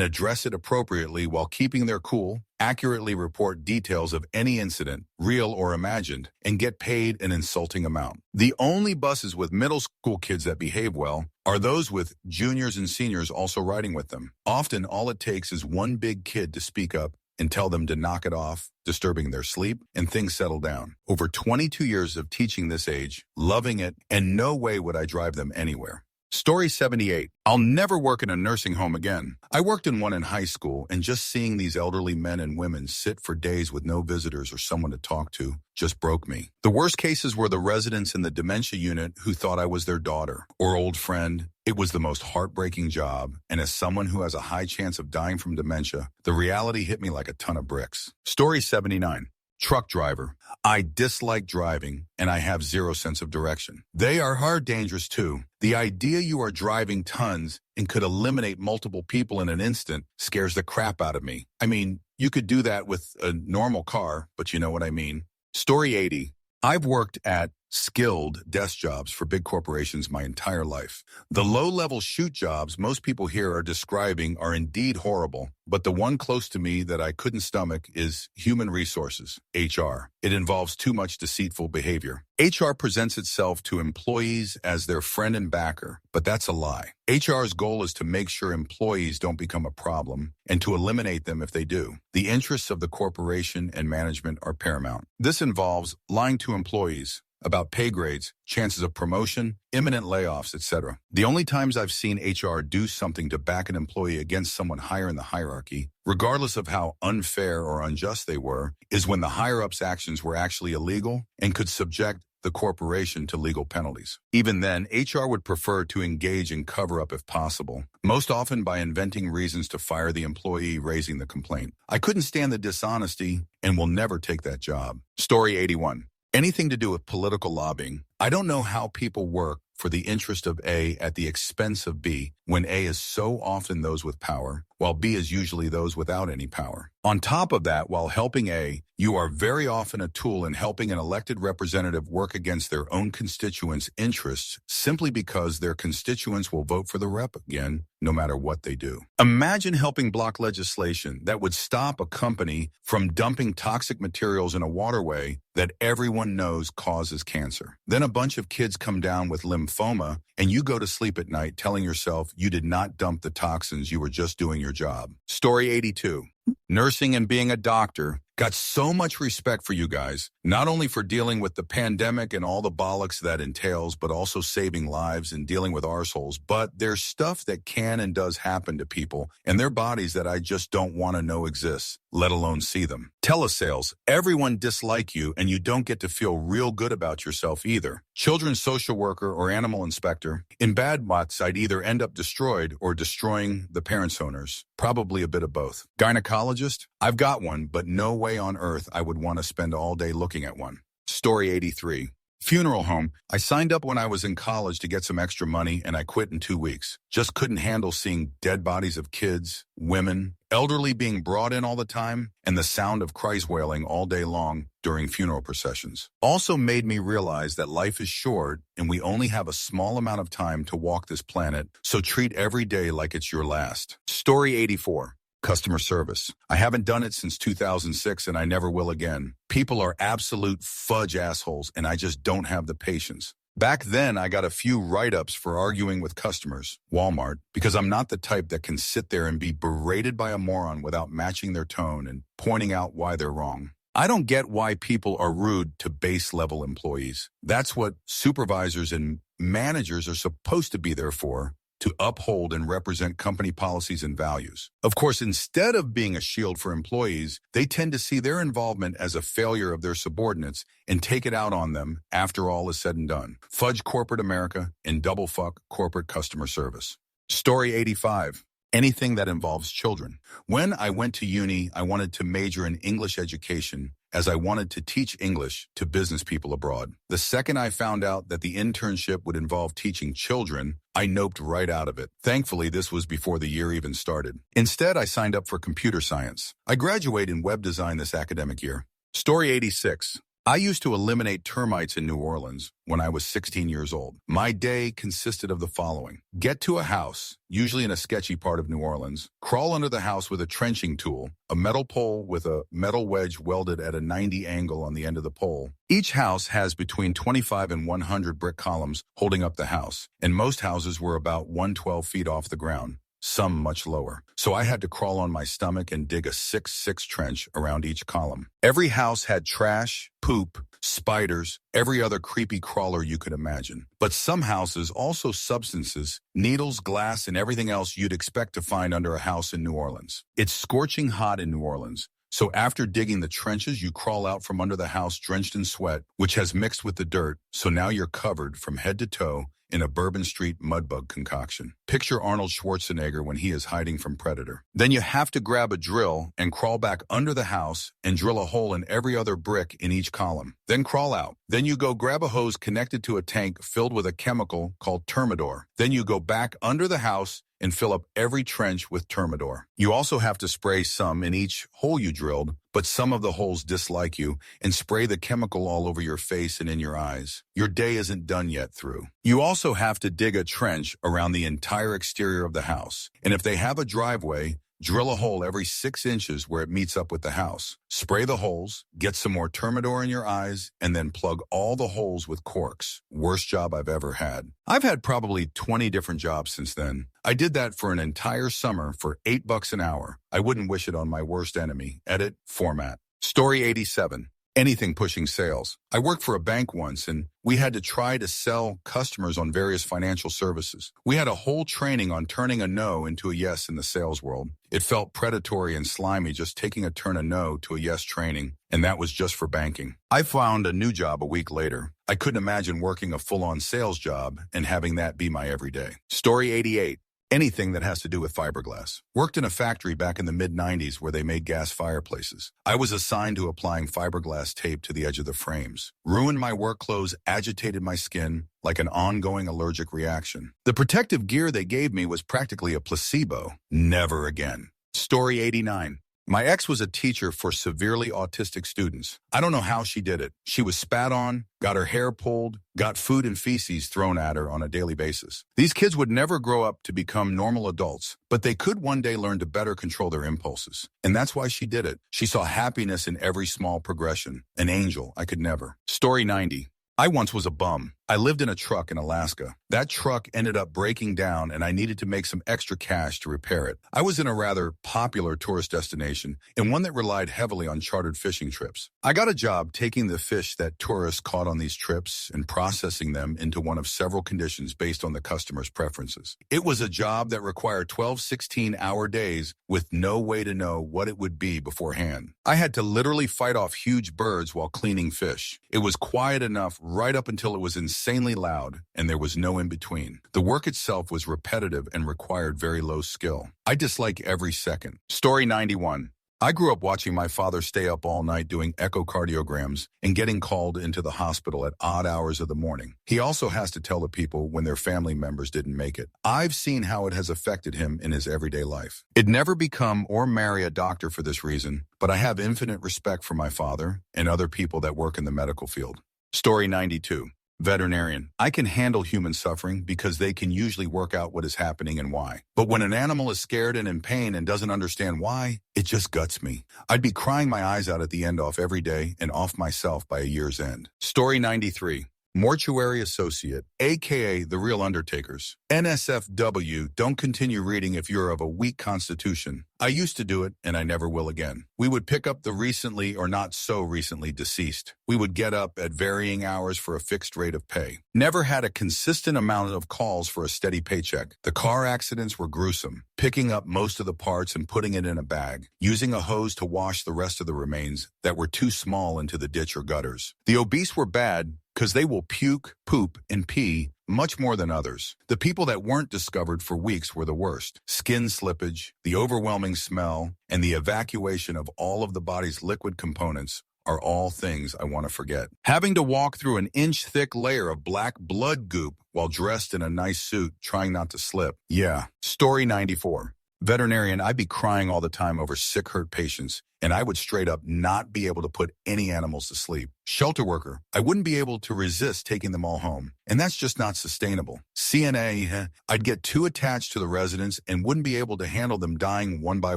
address it appropriately while keeping their cool, accurately report details of any incident, real or imagined, and get paid an insulting amount. The only buses with middle school kids that behave well are those with juniors and seniors also riding with them. Often, all it takes is one big kid to speak up and tell them to knock it off, disturbing their sleep, and things settle down. Over 22 years of teaching this age, loving it, and no way would I drive them anywhere. Story 78. I'll never work in a nursing home again. I worked in one in high school, and just seeing these elderly men and women sit for days with no visitors or someone to talk to just broke me. The worst cases were the residents in the dementia unit who thought I was their daughter or old friend. It was the most heartbreaking job, and as someone who has a high chance of dying from dementia, the reality hit me like a ton of bricks. Story 79. Truck driver. I dislike driving, and I have zero sense of direction. They are hard dangerous too. The idea you are driving tons and could eliminate multiple people in an instant scares the crap out of me. I mean, you could do that with a normal car, but you know what I mean. Story 80. I've worked at skilled desk jobs for big corporations my entire life. The low-level shoot jobs most people here are describing are indeed horrible, but the one close to me that I couldn't stomach is human resources, HR. It involves too much deceitful behavior. HR presents itself to employees as their friend and backer, but that's a lie. HR's goal is to make sure employees don't become a problem and to eliminate them if they do. The interests of the corporation and management are paramount. This involves lying to employees about pay grades, chances of promotion, imminent layoffs, etc. The only times I've seen HR do something to back an employee against someone higher in the hierarchy, regardless of how unfair or unjust they were, is when the higher-ups' actions were actually illegal and could subject the corporation to legal penalties. Even then, HR would prefer to engage in cover-up if possible, most often by inventing reasons to fire the employee raising the complaint. I couldn't stand the dishonesty and will never take that job. Story 81. Anything to do with political lobbying. I don't know how people work for the interest of A at the expense of B, when A is so often those with power, while B is usually those without any power. On top of that, while helping A, you are very often a tool in helping an elected representative work against their own constituents' interests simply because their constituents will vote for the rep again, no matter what they do. Imagine helping block legislation that would stop a company from dumping toxic materials in a waterway that everyone knows causes cancer. Then a bunch of kids come down with lymphoma, and you go to sleep at night telling yourself you did not dump the toxins, you were just doing your job. Story 82. Nursing and being a doctor. Got so much respect for you guys, not only for dealing with the pandemic and all the bollocks that entails, but also saving lives and dealing with arseholes. But there's stuff that can and does happen to people and their bodies that I just don't want to know exists, let alone see them. Telesales. Everyone dislike you and you don't get to feel real good about yourself either. Children's social worker or animal inspector. In bad months, I'd either end up destroyed or destroying the parents' owners. Probably a bit of both. Gynecologist. I've got one, but no way on earth I would want to spend all day looking at one. Story 83. Funeral home. I signed up when I was in college to get some extra money and I quit in 2 weeks. Just couldn't handle seeing dead bodies of kids, women, elderly being brought in all the time, and the sound of cries wailing all day long during funeral processions. Also made me realize that life is short and we only have a small amount of time to walk this planet, so treat every day like it's your last. Story 84. Customer service. I haven't done it since 2006 and I never will again. People are absolute fudge assholes and I just don't have the patience. Back then, I got a few write-ups for arguing with customers, Walmart, because I'm not the type that can sit there and be berated by a moron without matching their tone and pointing out why they're wrong. I don't get why people are rude to base-level employees. That's what supervisors and managers are supposed to be there for, to uphold and represent company policies and values. Of course, instead of being a shield for employees, they tend to see their involvement as a failure of their subordinates and take it out on them after all is said and done. Fudge corporate America and double fuck corporate customer service. Story 85. Anything that involves children. When I went to uni, I wanted to major in English education as I wanted to teach English to business people abroad. The second I found out that the internship would involve teaching children, I noped right out of it. Thankfully, this was before the year even started. Instead, I signed up for computer science. I graduated in web design this academic year. Story 86. I used to eliminate termites in New Orleans when I was 16 years old. My day consisted of the following. Get to a house, usually in a sketchy part of New Orleans, crawl under the house with a trenching tool, a metal pole with a metal wedge welded at a 90 angle on the end of the pole. Each house has between 25 and 100 brick columns holding up the house, and most houses were about 112 feet off the ground, some much lower. So I had to crawl on my stomach and dig a 6'6" trench around each column. Every house had trash, poop, spiders, every other creepy crawler you could imagine. But some houses also substances, needles, glass, and everything else you'd expect to find under a house in New Orleans. It's scorching hot in New Orleans. So after digging the trenches, you crawl out from under the house drenched in sweat, which has mixed with the dirt, so now you're covered from head to toe in a Bourbon Street mudbug concoction. Picture Arnold Schwarzenegger when he is hiding from Predator. Then you have to grab a drill and crawl back under the house and drill a hole in every other brick in each column. Then crawl out. Then you go grab a hose connected to a tank filled with a chemical called Thermidor. Then you go back under the house and fill up every trench with Thermidor. You also have to spray some in each hole you drilled, but some of the holes dislike you, and spray the chemical all over your face and in your eyes. Your day isn't done yet through. You also have to dig a trench around the entire exterior of the house, and if they have a driveway, drill a hole every 6 inches where it meets up with the house. Spray the holes, get some more Thermidor in your eyes, and then plug all the holes with corks. Worst job I've ever had. I've had probably 20 different jobs since then. I did that for an entire summer for $8 an hour. I wouldn't wish it on my worst enemy. Edit, format. Story 87. Anything pushing sales. I worked for a bank once and we had to try to sell customers on various financial services. We had a whole training on turning a no into a yes in the sales world. It felt predatory and slimy just taking a turn a no to a yes training, and that was just for banking. I found a new job a week later. I couldn't imagine working a full-on sales job and having that be my everyday. Story 88. Anything that has to do with fiberglass. Worked in a factory back in the mid-90s where they made gas fireplaces. I was assigned to applying fiberglass tape to the edge of the frames. Ruined my work clothes, agitated my skin like an ongoing allergic reaction. The protective gear they gave me was practically a placebo. Never again. Story 89. My ex was a teacher for severely autistic students. I don't know how she did it. She was spat on, got her hair pulled, got food and feces thrown at her on a daily basis. These kids would never grow up to become normal adults, but they could one day learn to better control their impulses. And that's why she did it. She saw happiness in every small progression. An angel. I could never. Story 90. I once was a bum. I lived in a truck in Alaska. That truck ended up breaking down and I needed to make some extra cash to repair it. I was in a rather popular tourist destination and one that relied heavily on chartered fishing trips. I got a job taking the fish that tourists caught on these trips and processing them into one of several conditions based on the customer's preferences. It was a job that required 12, 16-hour days with no way to know what it would be beforehand. I had to literally fight off huge birds while cleaning fish. It was quiet enough right up until it was insanely loud, and there was no in-between. The work itself was repetitive and required very low skill. I dislike every second. Story 91. I grew up watching my father stay up all night doing echocardiograms and getting called into the hospital at odd hours of the morning. He also has to tell the people when their family members didn't make it. I've seen how it has affected him in his everyday life. I'd never become or marry a doctor for this reason, but I have infinite respect for my father and other people that work in the medical field. Story 92. Veterinarian. I can handle human suffering because they can usually work out what is happening and why. But when an animal is scared and in pain and doesn't understand why, it just guts me. I'd be crying my eyes out at the end off every day and off myself by a year's end. Story 93. Mortuary Associate, aka the real undertakers. NSFW, don't continue reading if you're of a weak constitution. I used to do it, and I never will again. We would pick up the recently or not so recently deceased. We would get up at varying hours for a fixed rate of pay. Never had a consistent amount of calls for a steady paycheck. The car accidents were gruesome. Picking up most of the parts and putting it in a bag. Using a hose to wash the rest of the remains that were too small into the ditch or gutters. The obese were bad, because they will puke, poop, and pee much more than others. The people that weren't discovered for weeks were the worst. Skin slippage, the overwhelming smell, and the evacuation of all of the body's liquid components are all things I want to forget. Having to walk through an inch-thick layer of black blood goop while dressed in a nice suit, trying not to slip. Yeah. Story 94. Veterinarian, I'd be crying all the time over sick, hurt patients, and I would straight up not be able to put any animals to sleep. Shelter worker, I wouldn't be able to resist taking them all home, and that's just not sustainable. CNA, I'd get too attached to the residents and wouldn't be able to handle them dying one by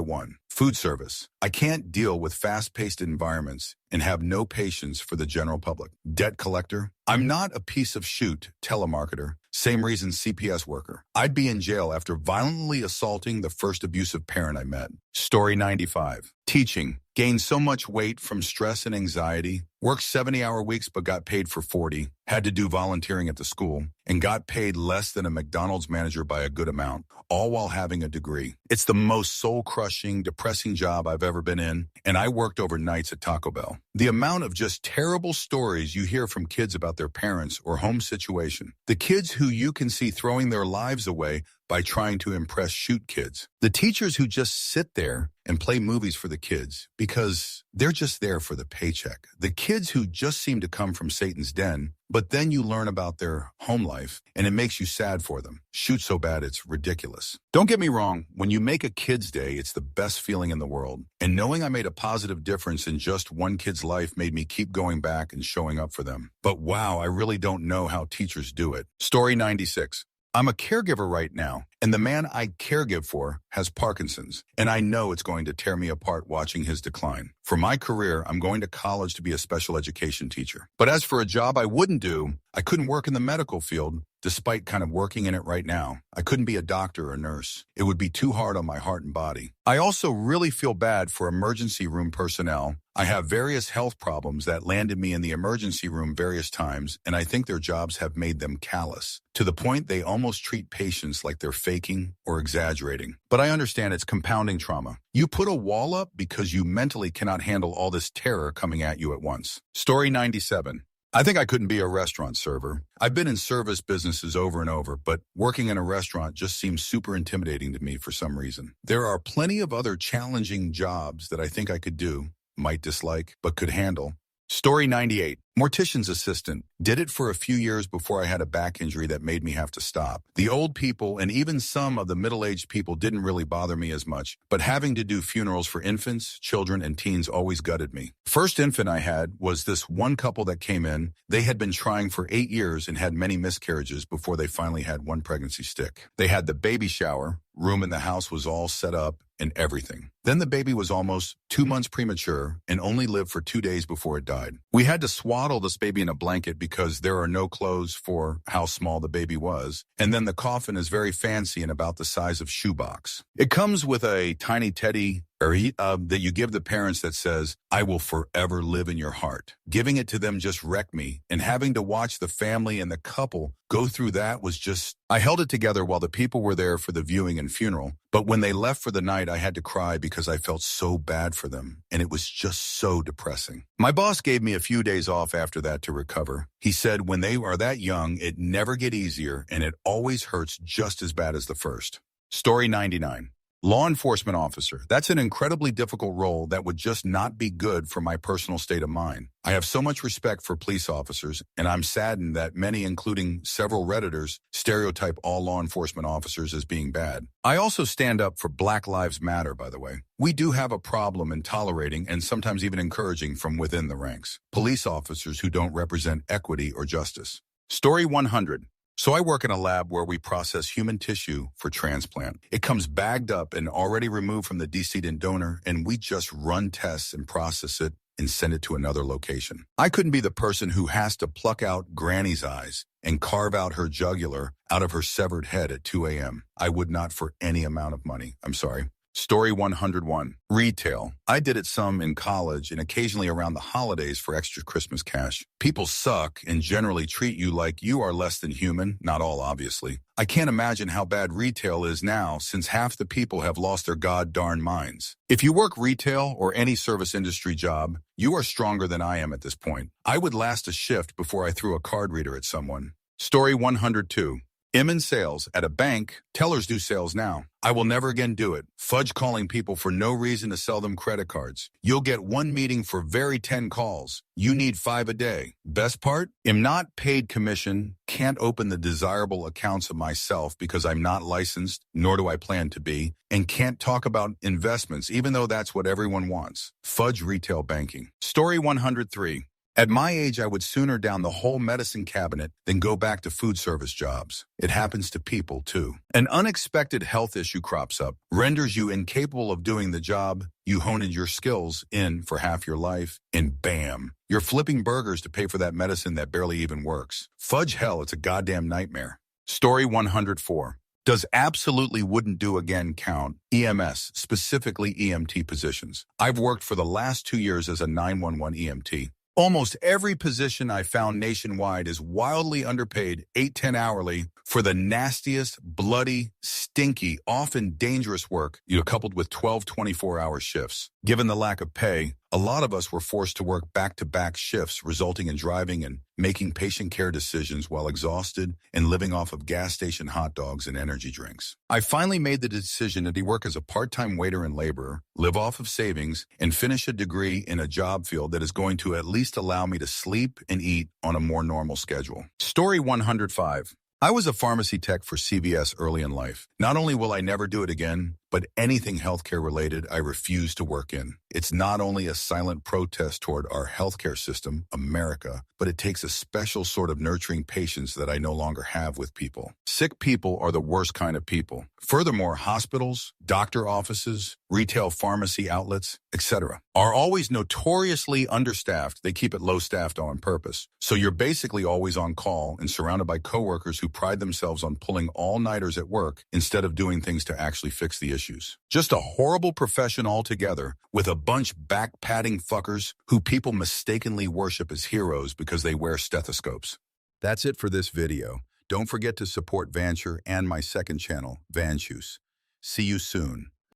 one. Food service, I can't deal with fast-paced environments and have no patience for the general public. Debt collector, I'm not a piece of shoot telemarketer. Same reason CPS worker. I'd be in jail after violently assaulting the first abusive parent I met. Story 95. Teaching. Gained so much weight from stress and anxiety. Worked 70-hour weeks but got paid for 40. Had to do volunteering at the school. And got paid less than a McDonald's manager by a good amount. All while having a degree. It's the most soul-crushing, depressing job I've ever been in. And I worked overnights at Taco Bell. The amount of just terrible stories you hear from kids about their parents or home situation. The kids who you can see throwing their lives away by trying to impress shoot kids. The teachers who just sit there and play movies for the kids because they're just there for the paycheck. The kids who just seem to come from Satan's den, but then you learn about their home life and it makes you sad for them. Shoot so bad it's ridiculous. Don't get me wrong, when you make a kid's day, it's the best feeling in the world. And knowing I made a positive difference in just one kid's life made me keep going back and showing up for them. But wow, I really don't know how teachers do it. Story 96. I'm a caregiver right now, and the man I caregive for has Parkinson's, and I know it's going to tear me apart watching his decline. For my career, I'm going to college to be a special education teacher. But as for a job I wouldn't do, I couldn't work in the medical field, despite kind of working in it right now. I couldn't be a doctor or a nurse. It would be too hard on my heart and body. I also really feel bad for emergency room personnel. I have various health problems that landed me in the emergency room various times, and I think their jobs have made them callous, to the point they almost treat patients like they're faking or exaggerating. But I understand it's compounding trauma. You put a wall up because you mentally cannot handle all this terror coming at you at once. Story 97. I think I couldn't be a restaurant server. I've been in service businesses over and over, but working in a restaurant just seems super intimidating to me for some reason. There are plenty of other challenging jobs that I think I could do, might dislike, but could handle. Story 98. Mortician's assistant. Did it for a few years before I had a back injury that made me have to stop. The old people and even some of the middle-aged people didn't really bother me as much, but having to do funerals for infants, children, and teens always gutted me. First infant I had was this one couple that came in. They had been trying for 8 years and had many miscarriages before they finally had one pregnancy stick. They had the baby shower. Room in the house was all set up and everything. Then the baby was almost 2 months premature and only lived for 2 days before it died. We had to swaddle this baby in a blanket because there are no clothes for how small the baby was. And then the coffin is very fancy and about the size of shoebox. It comes with a tiny teddy that you give the parents that says, "I will forever live in your heart." Giving it to them just wrecked me, and having to watch the family and the couple go through that was just... I held it together while the people were there for the viewing and funeral, but when they left for the night, I had to cry because I felt so bad for them, and it was just so depressing. My boss gave me a few days off after that to recover. He said when they are that young, it never gets easier, and it always hurts just as bad as the first. Story 99. Law enforcement officer. That's an incredibly difficult role that would just not be good for my personal state of mind. I have so much respect for police officers, and I'm saddened that many, including several Redditors, stereotype all law enforcement officers as being bad. I also stand up for Black Lives Matter, by the way. We do have a problem in tolerating and sometimes even encouraging from within the ranks police officers who don't represent equity or justice. Story 100. So I work in a lab where we process human tissue for transplant. It comes bagged up and already removed from the decedent donor, and we just run tests and process it and send it to another location. I couldn't be the person who has to pluck out Granny's eyes and carve out her jugular out of her severed head at 2 a.m. I would not for any amount of money. I'm sorry. Story 101. Retail. I did it some in college and occasionally around the holidays for extra Christmas cash. People suck and generally treat you like you are less than human, not all obviously. I can't imagine how bad retail is now since half the people have lost their god-darn minds. If you work retail or any service industry job, you are stronger than I am at this point. I would last a shift before I threw a card reader at someone. Story 102. In sales. At a bank, tellers do sales now. I will never again do it. Fudge calling people for no reason to sell them credit cards. You'll get one meeting for very 10 calls. You need 5 a day. Best part? I'm not paid commission, can't open the desirable accounts of myself because I'm not licensed, nor do I plan to be, and can't talk about investments even though that's what everyone wants. Fudge retail banking. Story 103. At my age, I would sooner down the whole medicine cabinet than go back to food service jobs. It happens to people, too. An unexpected health issue crops up, renders you incapable of doing the job you honed your skills in for half your life, and bam, you're flipping burgers to pay for that medicine that barely even works. Fudge hell, it's a goddamn nightmare. Story 104. Does absolutely wouldn't do again count? EMS, specifically EMT positions. I've worked for the last 2 years as a 911 EMT. Almost every position I found nationwide is wildly underpaid, 8-10 hourly, for the nastiest, bloody, stinky, often dangerous work, coupled with 12 24-hour shifts. Given the lack of pay, a lot of us were forced to work back-to-back shifts, resulting in driving and making patient care decisions while exhausted and living off of gas station hot dogs and energy drinks. I finally made the decision to work as a part-time waiter and laborer, live off of savings, and finish a degree in a job field that is going to at least allow me to sleep and eat on a more normal schedule. Story 105. I was a pharmacy tech for CVS early in life. Not only will I never do it again, but anything healthcare related, I refuse to work in. It's not only a silent protest toward our healthcare system, America, but it takes a special sort of nurturing patience that I no longer have with people. Sick people are the worst kind of people. Furthermore, hospitals, doctor offices, retail pharmacy outlets, etc., are always notoriously understaffed. They keep it low-staffed on purpose. So you're basically always on call and surrounded by coworkers who pride themselves on pulling all-nighters at work instead of doing things to actually fix the issues. Just a horrible profession altogether with a bunch back-padding fuckers who people mistakenly worship as heroes because they wear stethoscopes. That's it for this video. Don't forget to support Vancher and my second channel, Vanchus. See you soon.